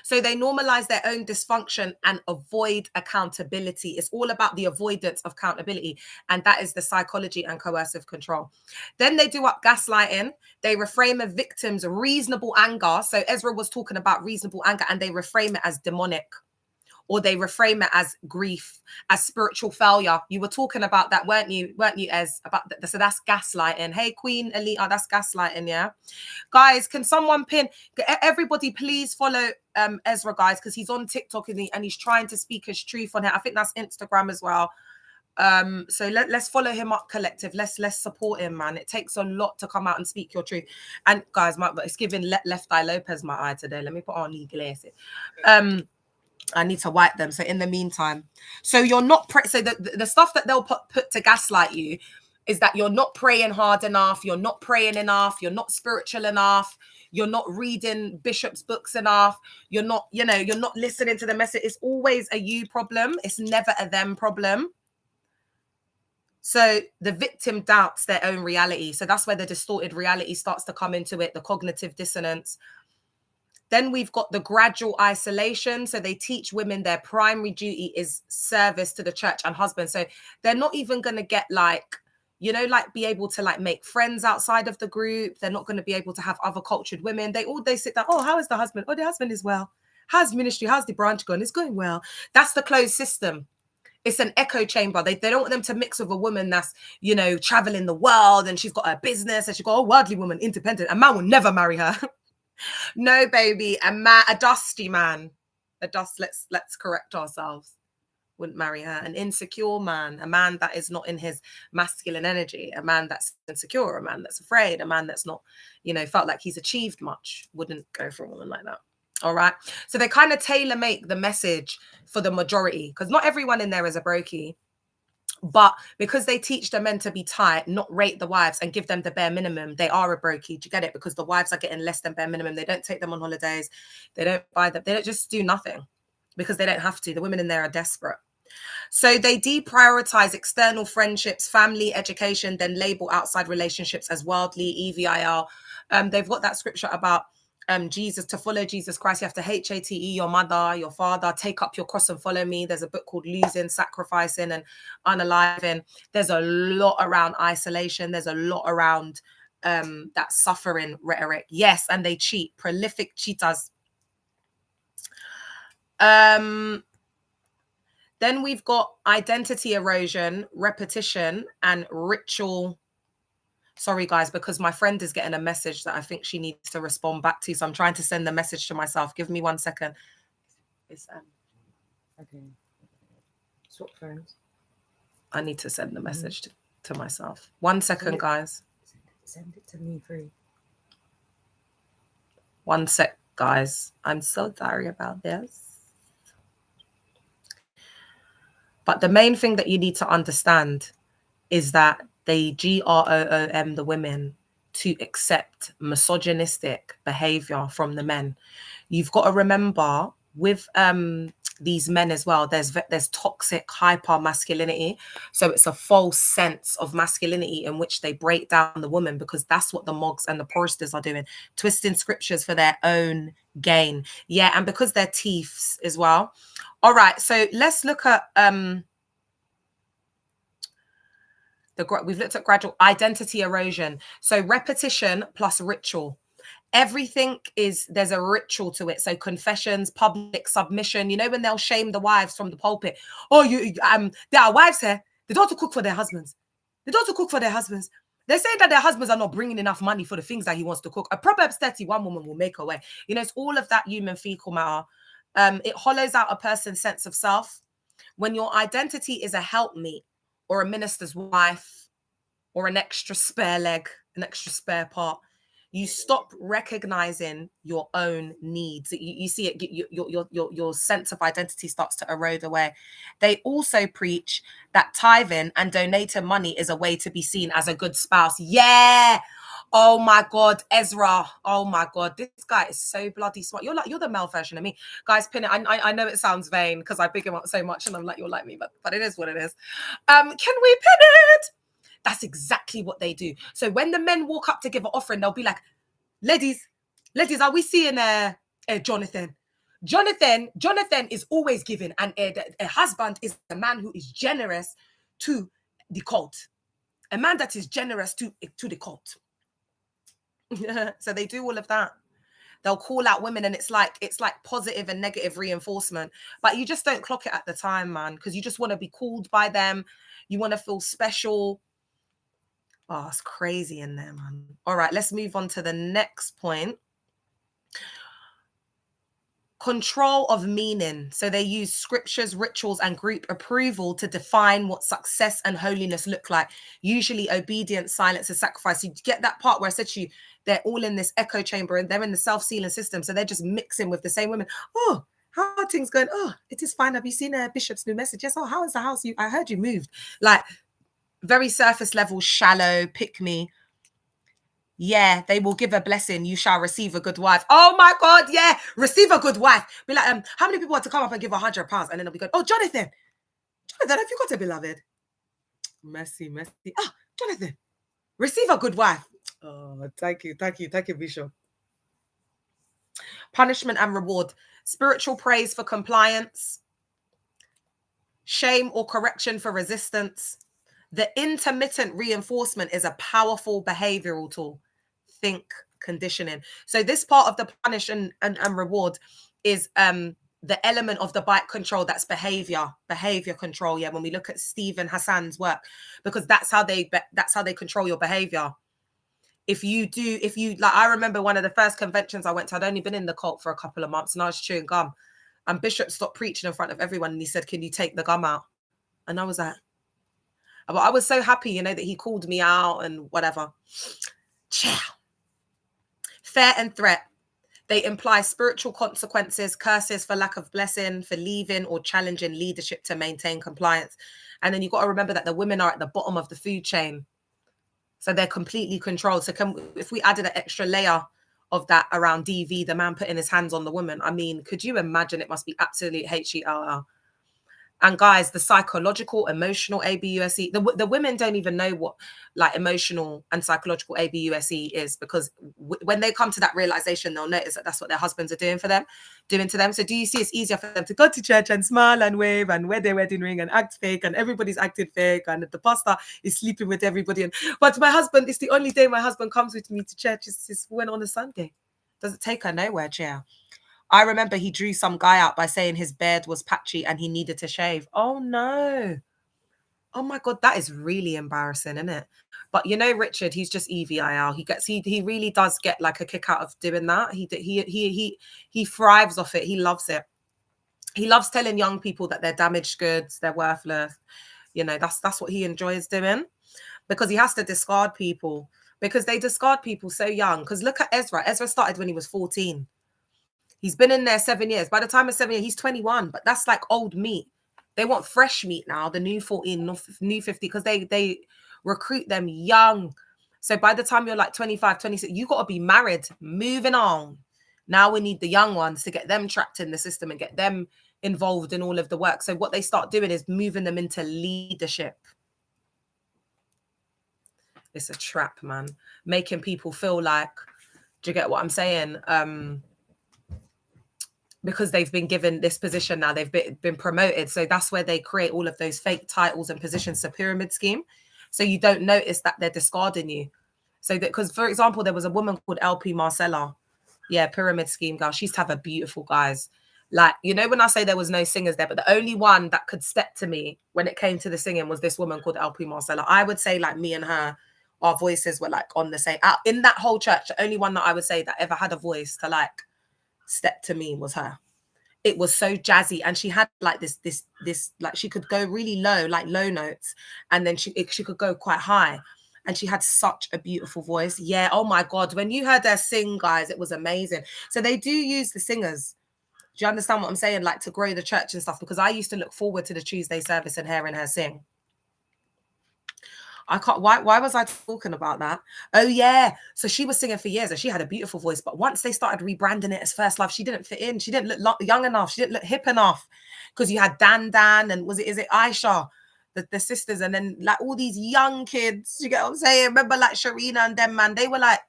So they normalize their own dysfunction and avoid accountability. It's all about the avoidance of accountability. And that is the psychology and coercive control. Then they do up gaslighting. They reframe a victim's reasonable anger. So Ezra was talking about reasonable anger, and they reframe it as demonic. Or they reframe it as grief, as spiritual failure. You were talking about that, weren't you, Ez? So that's gaslighting. Hey, Queen Alita, that's gaslighting, yeah? Guys, can someone pin... Everybody, please follow Ezra, guys, because he's on TikTok and he's trying to speak his truth on it. I think that's Instagram as well. So let's follow him up, collective. Let's support him, man. It takes a lot to come out and speak your truth. And guys, it's giving Left Eye Lopez my eye today. Let me put on knee glasses. I need to wipe them. So in the meantime, so you're not so the stuff that they'll put to gaslight you is that you're not praying hard enough, you're not praying enough, you're not spiritual enough, you're not reading Bishop's books enough, you're not, you know, you're not listening to the message. It's always a you problem. It's never a them problem. So the victim doubts their own reality. So that's where the distorted reality starts to come into it, the cognitive dissonance. Then we've got the gradual isolation. So they teach women their primary duty is service to the church and husband. So they're not even going to get like, you know, like be able to like make friends outside of the group. They're not going to be able to have other cultured women. They sit down. Oh, how is the husband? Oh, the husband is well. How's ministry? How's the branch going? It's going well. That's the closed system. It's an echo chamber. They don't want them to mix with a woman that's, you know, traveling the world and she's got a business and she's got a worldly woman, independent. A man will never marry her. No, baby. A dusty man. Let's correct ourselves. Wouldn't marry her. An insecure man, a man that is not in his masculine energy, a man that's insecure, a man that's afraid, a man that's not, you know, felt like he's achieved much, wouldn't go for a woman like that. All right. So they kind of tailor make the message for the majority, because not everyone in there is a brokey. But because they teach the men to be tight, not rate the wives and give them the bare minimum, they are a brokey. Do you get it? Because the wives are getting less than bare minimum. They don't take them on holidays. They don't buy them. They don't just do nothing because they don't have to. The women in there are desperate. So they deprioritize external friendships, family, education, then label outside relationships as worldly, EVIL. They've got that scripture about Jesus. To follow Jesus Christ, you have to hate your mother, your father, take up your cross and follow me. There's a book called Losing, Sacrificing and Unaliving. There's a lot around isolation. There's a lot around that suffering rhetoric. Yes, and they cheat, prolific cheaters. Then we've got identity erosion, repetition, and ritual. Sorry, guys, because my friend is getting a message that I think she needs to respond back to. So I'm trying to send the message to myself. Give me 1 second. It's okay. Swap phones. I need to send the message to myself. 1 second, guys. Send it to me free. 1 sec, guys. I'm so sorry about this. But the main thing that you need to understand is that they GROOM the women to accept misogynistic behavior from the men. You've got to remember with these men as well, there's toxic hyper masculinity. So it's a false sense of masculinity in which they break down the woman, because that's what the Mogs and the Porsters are doing, twisting scriptures for their own gain. Yeah, and because they're thieves as well. All right, so let's look at we've looked at gradual identity erosion. So repetition plus ritual. Everything there's a ritual to it. So confessions, public submission. You know, when they'll shame the wives from the pulpit. Oh, there are wives here. They don't have to cook for their husbands. They don't have to cook for their husbands. They say that their husbands are not bringing enough money for the things that he wants to cook. A Proverbs 31 woman will make her way. You know, it's all of that human fecal matter. It hollows out a person's sense of self. When your identity is a helpmeet or a minister's wife or an extra spare leg, an extra spare part, you stop recognizing your own needs. You see it, your sense of identity starts to erode away. They also preach that tithing and donating money is a way to be seen as a good spouse. Yeah. Oh my God, EZRA. Oh my God, this guy is so bloody smart. You're the male version of me. Guys, pin it. I know it sounds vain because I big him up so much and I'm like, you're like me, but it is what it is. Can we pin it? That's exactly what they do. So when the men walk up to give an offering, they'll be like, ladies, are we seeing Jonathan? Jonathan is always giving, and a husband is a man who is generous to the cult. A man that is generous to the cult. So they do all of that. They'll call out women, and it's like positive and negative reinforcement. But you just don't clock it at the time, man, because you just want to be called by them. You want to feel special. Oh, it's crazy in there, man. All right, let's move on to the next point. Control of meaning. So they use scriptures, rituals, and group approval to define what success and holiness look like. Usually obedience, silence, and sacrifice. You get that part where I said to you, they're all in this echo chamber and they're in the self-sealing system. So they're just mixing with the same women. Oh, how are things going? Oh, it is fine. Have you seen Bishop's new message? Yes. Oh, how is the house? I heard you moved. Like, very surface level, shallow, pick me. Yeah, they will give a blessing. You shall receive a good wife. Oh my God, yeah, receive a good wife. Be like, how many people want to come up and give £100? And then they'll be going, oh, Jonathan, have you got a beloved? Mercy. Ah, Jonathan, receive a good wife. Oh, thank you, Bishop. Punishment and reward. Spiritual praise for compliance. Shame or correction for resistance. The intermittent reinforcement is a powerful behavioral tool. Think conditioning. So this part of the punish and reward is the element of the bite control. That's behavior control. Yeah, when we look at Stephen Hassan's work, because that's how they control your behavior. If you like, I remember one of the first conventions I went to, I'd only been in the cult for a couple of months and I was chewing gum, and Bishop stopped preaching in front of everyone and he said, can you take the gum out? And I was like, but I was so happy, that he called me out and whatever. Ciao. Fear and threat. They imply spiritual consequences, curses for lack of blessing, for leaving or challenging leadership to maintain compliance. And then you've got to remember that the women are at the bottom of the food chain. So they're completely controlled. So if we added an extra layer of that around DV, the man putting his hands on the woman, I mean, could you imagine? It must be absolute HELL. And guys, the psychological, emotional ABUSE, the women don't even know what like emotional and psychological ABUSE is, because when they come to that realization, they'll notice that that's what their husbands are doing to them. So do you see it's easier for them to go to church and smile and wave and wear their wedding ring and act fake, and everybody's acting fake and the pastor is sleeping with everybody. But my husband, it's the only day my husband comes with me to church is when on a Sunday. Doesn't take her nowhere, chair. I remember he drew some guy out by saying his beard was patchy and he needed to shave. Oh, no. Oh, my God. That is really embarrassing, isn't it? But, Richard, he's just EVIL. He really does get like a kick out of doing that. He thrives off it. He loves it. He loves telling young people that they're damaged goods, they're worthless. That's what he enjoys doing, because he has to discard people, because they discard people so young. Because look at Ezra. Ezra started when he was 14. He's been in there 7 years. By the time of 7 years, he's 21. But that's like old meat. They want fresh meat now, the new 14, new 50, because they recruit them young. So by the time you're like 25, 26, you got to be married, moving on. Now we need the young ones to get them trapped in the system and get them involved in all of the work. So what they start doing is moving them into leadership. It's a trap, man. Making people feel like, do you get what I'm saying? Because they've been given this position now, they've been promoted. So that's where they create all of those fake titles and positions, a pyramid scheme. So you don't notice that they're discarding you. So that, because for example, there was a woman called LP Marcella. Yeah, pyramid scheme girl. She used to have a beautiful guys. Like, when I say there was no singers there, but the only one that could step to me when it came to the singing was this woman called LP Marcella. I would say like me and her, our voices were like on the same, in that whole church, the only one that I would say that ever had a voice to like step to me was her. It was so jazzy, and she had like this like, she could go really low, like low notes, and then she could go quite high, and she had such a beautiful voice. Yeah, oh my God, when you heard her sing, guys, it was amazing. So they do use the singers. Do you understand what I'm saying? Like to grow the church and stuff, because I used to look forward to the Tuesday service and hearing her sing. I can't, why was I talking about that? Oh yeah, so she was singing for years and she had a beautiful voice, but once they started rebranding it as First Love, she didn't fit in. She didn't look young enough. She didn't look hip enough, because you had Dan and is it Aisha, the sisters, and then like all these young kids, you get what I'm saying? Remember like Sharina and them, man, they were like,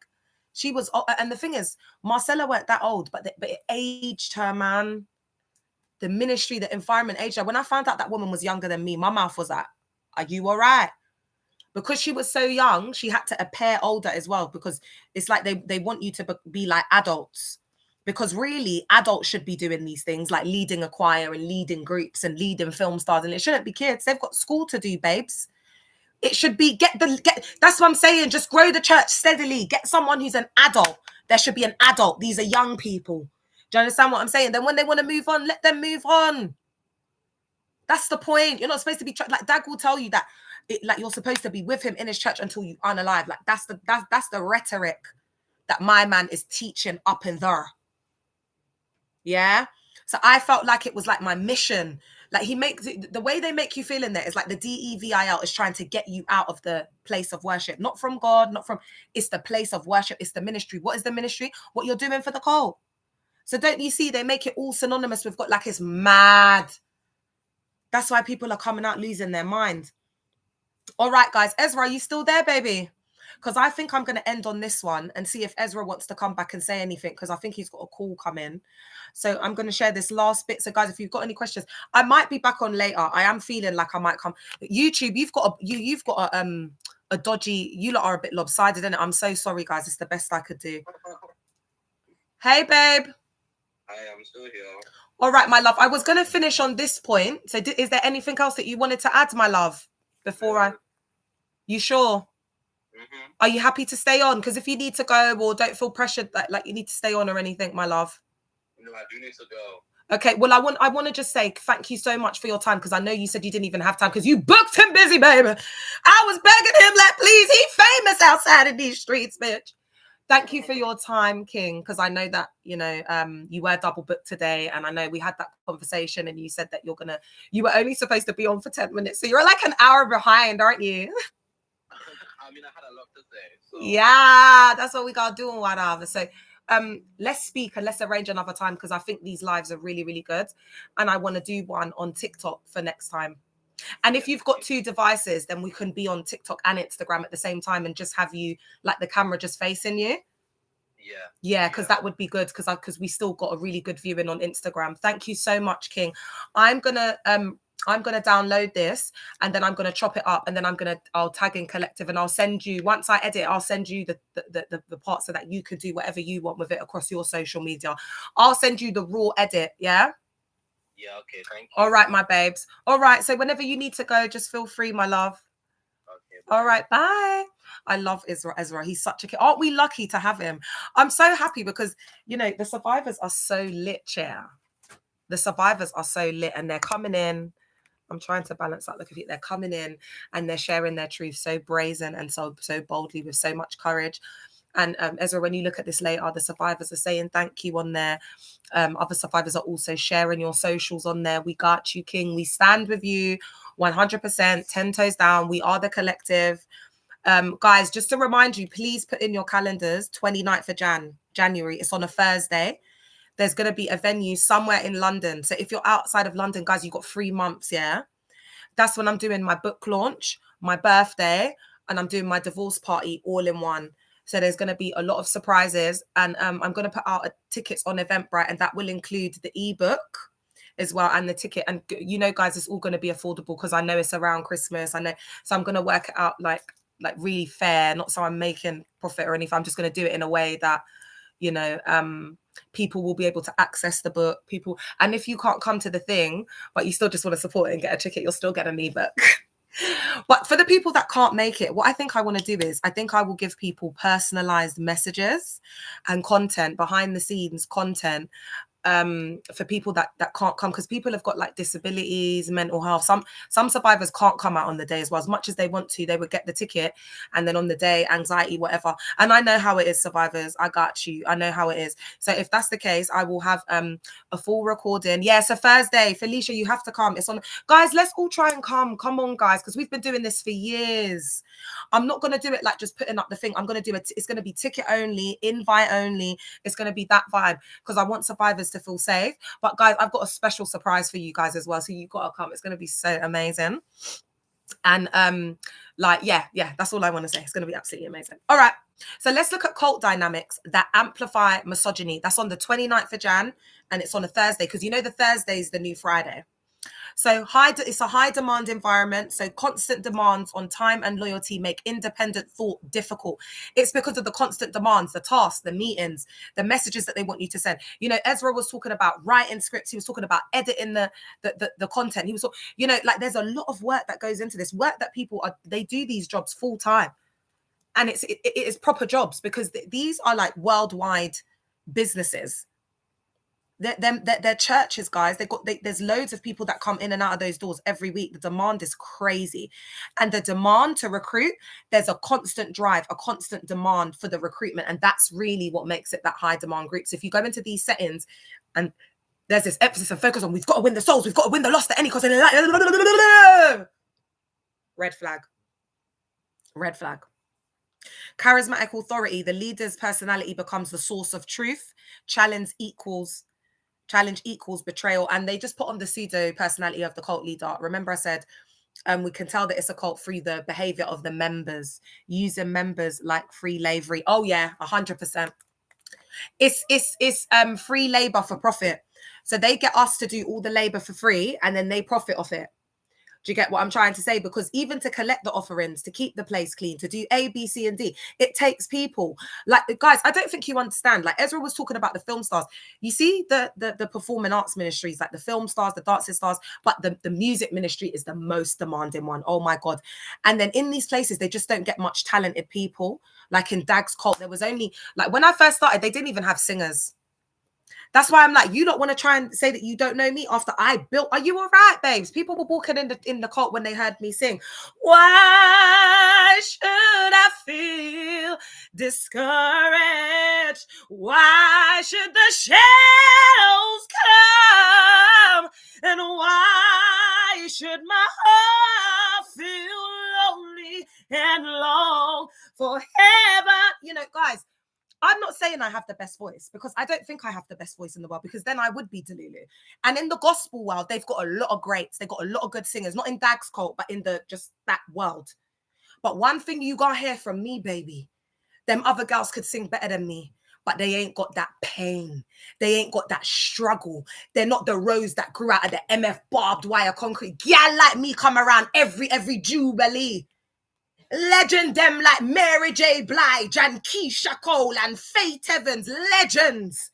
she was, and the thing is, Marcella weren't that old, but it aged her, man. The ministry, the environment aged her. When I found out that woman was younger than me, my mouth was like, are you all right? Because she was so young, she had to appear older as well, because it's like they want you to be like adults, because really adults should be doing these things, like leading a choir and leading groups and leading film stars, and it shouldn't be kids. They've got school to do, babes. It should be get that's what I'm saying. Just grow the church steadily. Get someone who's an adult. There should be an adult. These are young people. Do you understand what I'm saying? Then when they want to move on, let them move on. That's the point. You're not supposed to be like Dag will tell you that. Like you're supposed to be with him in his church until you unalive. Like that's the rhetoric that my man is teaching up in there. Yeah. So I felt like it was like my mission. Like he makes it, the way they make you feel in there is like the DEVIL is trying to get you out of the place of worship, not from God, not from, it's the place of worship. It's the ministry. What is the ministry? What you're doing for the cult. So don't you see, they make it all synonymous with God, like it's mad. That's why people are coming out losing their mind. All right, guys. Ezra, are you still there, baby? Because I think I'm going to end on this one and see if Ezra wants to come back and say anything, because I think he's got a call coming. So I'm going to share this last bit. So guys, if you've got any questions, I might be back on later. I am feeling like I might come. YouTube, you've got a dodgy, you lot are a bit lopsided, isn't it? I'm so sorry, guys. It's the best I could do. Hey, babe.
Hi, I'm still here.
All right, my love. I was going to finish on this point. So is there anything else that you wanted to add, my love, before You sure?
Mm-hmm.
Are you happy to stay on? Because if you need to go or don't feel pressured, like you need to stay on or anything, my love.
No, I do need to go.
Okay, well, I want to just say thank you so much for your time, because I know you said you didn't even have time because you booked him busy, baby. I was begging him, like, please, he famous outside of these streets, bitch. Thank you for your time, King, because I know that, you know, you were double booked today, and I know we had that conversation and you said that you were only supposed to be on for 10 minutes. So you're like an hour behind, aren't you?
I mean, I had a lot to say. So.
Yeah, that's what we got to do and whatever. So let's speak and let's arrange another time, because I think these lives are really, really good. And I want to do one on TikTok for next time. And if you've got 2 devices, then we can be on TikTok and Instagram at the same time and just have you, like, the camera just facing you. Yeah, because that would be good, because we still got a really good viewing on Instagram. Thank you so much, King. I'm gonna download this, and then I'm gonna chop it up, and then I'll tag in Collective, and I'll send you, once I edit, I'll send you the parts so that you could do whatever you want with it across your social media. I'll send you the raw edit. Yeah.
Yeah, okay, thank you.
All right, my babes. All right, so whenever you need to go, just feel free, my love.
Okay, bye.
All right, bye. I love Ezra. He's such a kid. Aren't we lucky to have him? I'm so happy because, you know, the survivors are so lit, Chair. The survivors are so lit, and they're coming in. I'm trying to balance out the computer. They're coming in and they're sharing their truth so brazen and so boldly with so much courage. And Ezra, when you look at this later, the survivors are saying thank you on there. Other survivors are also sharing your socials on there. We got you, King. We stand with you 100%, 10 toes down. We are the collective. Guys, just to remind you, please put in your calendars 29th of January. It's on a Thursday. There's going to be a venue somewhere in London. So if you're outside of London, guys, you've got 3 months, yeah? That's when I'm doing my book launch, my birthday, and I'm doing my divorce party all in one. So there's going to be a lot of surprises, and I'm going to put out tickets on Eventbrite, and that will include the ebook as well and the ticket. And you know, guys, it's all going to be affordable because I know it's around Christmas. I know, so I'm going to work it out like really fair, not so I'm making profit or anything. I'm just going to do it in a way that, you know, people will be able to access the book. And if you can't come to the thing, but you still just want to support it and get a ticket, you'll still get an ebook. But for the people that can't make it, what I think I want to do is I think I will give people personalized messages and content, behind the scenes content, for people that can't come, because people have got like disabilities, mental health. Some survivors can't come out on the day as well. As much as they want to, they would get the ticket, and then on the day, anxiety, whatever. And I know how it is, survivors. I got you. I know how it is. So if that's the case, I will have a full recording. Yeah, it's a Thursday. Felicia, you have to come. It's on. Guys, let's all try and come. Come on, guys, because we've been doing this for years. I'm not going to do it like just putting up the thing. I'm going to do it. It's going to be ticket only, invite only. It's going to be that vibe, because I want survivors to feel safe. But guys, I've got a special surprise for you guys as well, so you've got to come. It's going to be so amazing. And yeah, that's all I want to say. It's going to be absolutely amazing. All right, so let's look at cult dynamics that amplify misogyny. That's on the 29th of Jan, and it's on a Thursday, because you know the Thursday is the new Friday. So it's a high demand environment. So constant demands on time and loyalty make independent thought difficult. It's because of the constant demands, the tasks, the meetings, the messages that they want you to send. You know, Ezra was talking about writing scripts. He was talking about editing the content. He was, you know, like there's a lot of work that goes into this, work that they do these jobs full time. And it is proper jobs, because these are like worldwide businesses. They're churches, guys. There's loads of people that come in and out of those doors every week. The demand is crazy, and the demand to recruit, there's a constant drive, a constant demand for the recruitment, and that's really what makes it that high demand group. So if you go into these settings and There's this emphasis and focus on we've got to win the souls, we've got to win the lost at any cost. Red flag. Red flag. Charismatic authority, the leader's personality becomes the source of truth. Challenge equals betrayal. And they just put on the pseudo personality of the cult leader. Remember I said, we can tell that it's a cult through the behavior of the members, using members like free slavery. Oh yeah, 100%. It's free labor for profit. So they get us to do all the labor for free and then they profit off it. Do you get what I'm trying to say? Because even to collect the offerings, to keep the place clean, to do A, B, C, and D, it takes people. Like, guys, I don't think you understand. Like, Ezra was talking about the film stars. You see the performing arts ministries, like the film stars, the dancing stars, but the music ministry is the most demanding one. Oh, my God. And then in these places, they just don't get much talented people. Like in Dag's cult, there was only, like, when I first started, they didn't even have singers. That's why I'm like, you don't want to try and say that you don't know me after I built. Are you all right, babes? People were walking in the cult when they heard me sing. Why should I feel discouraged? Why should the shadows come? And why should my heart feel lonely and long forever? You know, guys, I'm not saying I have the best voice, because I don't think I have the best voice in the world, because then I would be Delulu. And in the gospel world, they've got a lot of greats. They've got a lot of good singers, not in Dag's cult, but in just that world. But one thing you got to hear from me, baby, them other girls could sing better than me, but they ain't got that pain. They ain't got that struggle. They're not the rose that grew out of the MF barbed wire concrete. Gal like me come around every Jubilee. Legend them like Mary J. Blige and Keisha Cole and Faith Evans. Legends.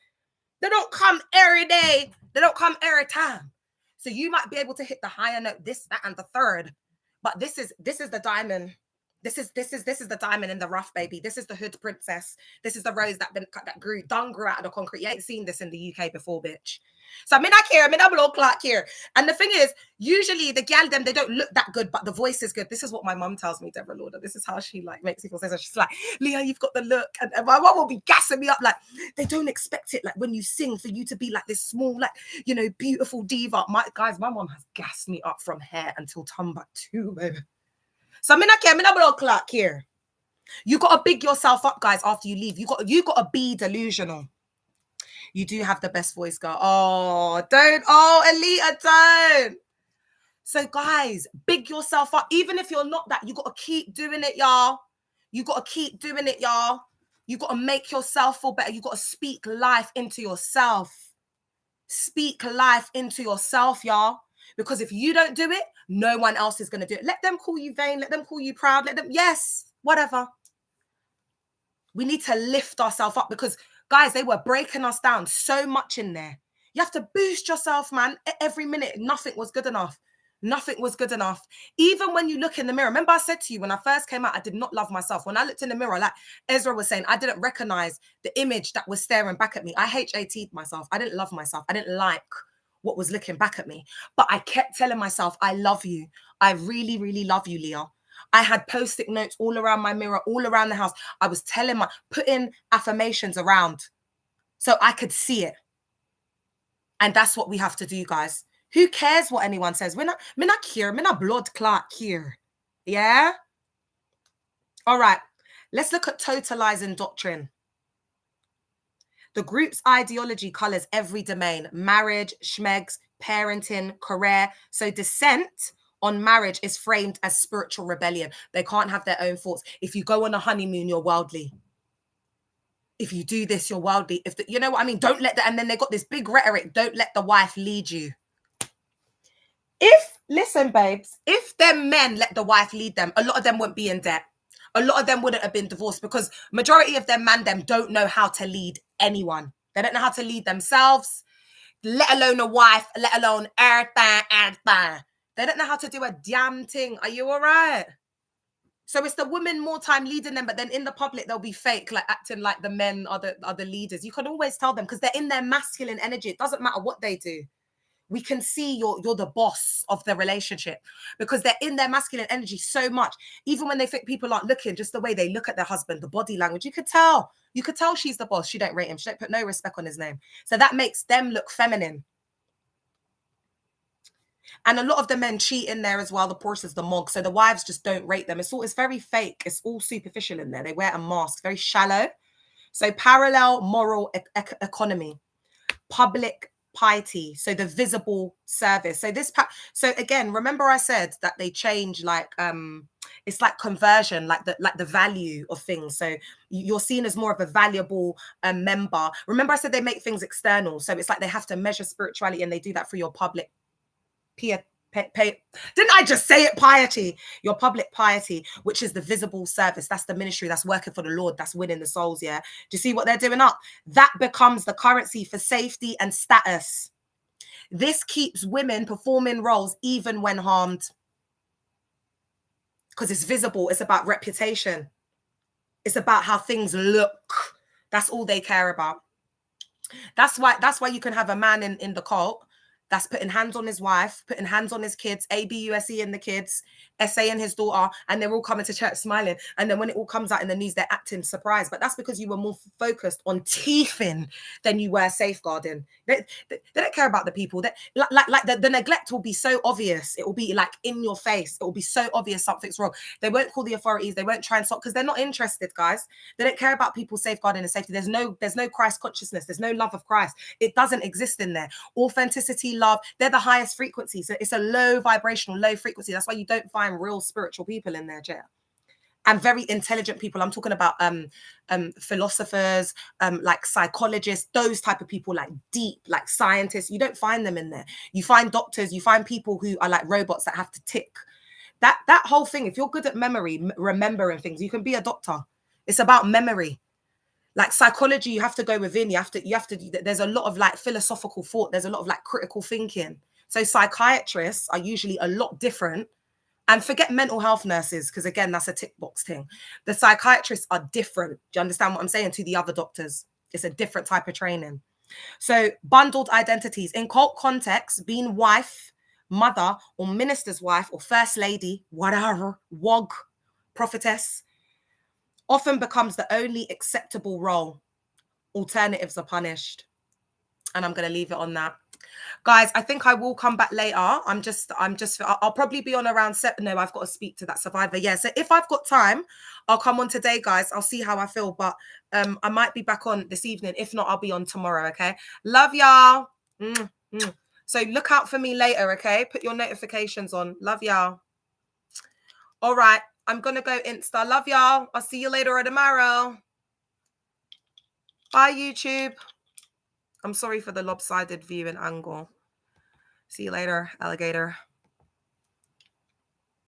They don't come every day. They don't come every time. So you might be able to hit the higher note, this, that, and the third. But this is the diamond. This is the diamond in the rough, baby. This is the hood princess. This is the rose that grew out of the concrete. You ain't seen this in the UK before, bitch. So I'm not here. I'm not blow clock here. And the thing is, usually the gal them, they don't look that good, but the voice is good. This is what my mum tells me, Deborah Lauder. This is how she like makes people say so. She's like, Leah, you've got the look. And my mum will be gassing me up. Like, they don't expect it, like when you sing, for you to be like this small, like, you know, beautiful diva. My mum has gassed me up from hair until Timbuktu, baby. So I'm not care. I'm not blow clock here. You got to big yourself up, guys, after you leave. You got to be delusional. You do have the best voice, girl. Oh, don't. Oh, Alita, don't. So, guys, big yourself up. Even if you're not that, you got to keep doing it, y'all. You got to keep doing it, y'all. You got to make yourself feel better. You got to speak life into yourself. Speak life into yourself, y'all. Because if you don't do it, no one else is going to do it. Let them call you vain. Let them call you proud. Let them, yes, whatever. We need to lift ourselves up, because, guys, they were breaking us down so much in there. You have to boost yourself, man. Every minute, nothing was good enough. Nothing was good enough. Even when you look in the mirror. Remember I said to you, when I first came out, I did not love myself. When I looked in the mirror, like Ezra was saying, I didn't recognize the image that was staring back at me. I HAT'd myself. I didn't love myself. I didn't like what was looking back at me. But I kept telling myself, I love you. I really, really love you, Leah. I had post-it notes all around my mirror, all around the house. I was putting affirmations around so I could see it. And that's what we have to do, guys. Who cares what anyone says? We're not here. We're not blood clot here. Yeah? All right. Let's look at totalizing doctrine. The group's ideology colors every domain: marriage, schmegs, parenting, career. So dissent on marriage is framed as spiritual rebellion. They can't have their own thoughts. If you go on a honeymoon, you're worldly. If you do this, you're worldly. You know what I mean? Don't let and then they got this big rhetoric. Don't let the wife lead you. Listen, babes, if them men let the wife lead them, a lot of them wouldn't be in debt. A lot of them wouldn't have been divorced, because majority of them don't know how to lead anyone. They don't know how to lead themselves, let alone a wife, let alone everything. They don't know how to do a damn thing. Are you all right? So it's the women more time leading them, but then in the public, they'll be fake, like acting like the men are the leaders. You can always tell them, because they're in their masculine energy. It doesn't matter what they do. We can see you're the boss of the relationship, because they're in their masculine energy so much. Even when they think people aren't looking, just the way they look at their husband, the body language, you could tell. You could tell she's the boss. She don't rate him. She don't put no respect on his name. So that makes them look feminine. And a lot of the men cheat in there as well. The Porsches, the Mogs. So the wives just don't rate them. It's very fake. It's all superficial in there. They wear a mask, very shallow. So parallel moral economy, public piety. So the visible service. So so again, remember I said that they change like it's like conversion, like the value of things. So you're seen as more of a valuable member. Remember I said they make things external. So it's like they have to measure spirituality, and they do that through your public didn't I just say it? Piety, your public piety, which is the visible service. That's the ministry that's working for the Lord, that's winning the souls. Yeah. Do you see what they're doing up? That becomes the currency for safety and status. This keeps women performing roles even when harmed, because it's visible. It's about reputation. It's about how things look. That's all they care about. That's why you can have a man in the cult that's putting hands on his wife, putting hands on his kids, ABUSE in the kids, SA in his daughter, and they're all coming to church smiling. And then when it all comes out in the news, they're acting surprised. But that's because you were more focused on teething than you were safeguarding. They don't care about the people. Like the neglect will be so obvious. It will be like in your face. It will be so obvious something's wrong. They won't call the authorities. They won't try and stop because they're not interested, guys. They don't care about people safeguarding and safety. There's no Christ consciousness. There's no love of Christ. It doesn't exist in there. Authenticity, love, they're the highest frequency. So it's a low vibrational, low frequency. That's why you don't find real spiritual people in there, Jaya. And very intelligent people. I'm talking about philosophers, like psychologists, those type of people, like deep, like scientists. You don't find them in there. You find doctors, you find people who are like robots that have to tick. That whole thing, if you're good at memory, remembering things, you can be a doctor. It's about memory. Like psychology, you have to go within. You have to. There's a lot of like philosophical thought. There's a lot of like critical thinking. So psychiatrists are usually a lot different. And forget mental health nurses, because again, that's a tick box thing. The psychiatrists are different. Do you understand what I'm saying? To the other doctors, it's a different type of training. So bundled identities in cult context, being wife, mother, or minister's wife, or first lady, whatever, wog, prophetess, often becomes the only acceptable role. Alternatives are punished. And I'm going to leave it on that. Guys, I think I will come back later. I'll probably be on around 7. No, I've got to speak to that survivor. Yeah, so if I've got time, I'll come on today, guys. I'll see how I feel. But I might be back on this evening. If not, I'll be on tomorrow, okay? Love y'all. So look out for me later, okay? Put your notifications on. Love y'all. All right. I'm going to go Insta. Love y'all. I'll see you later or tomorrow. Bye, YouTube. I'm sorry for the lopsided view and angle. See you later, alligator.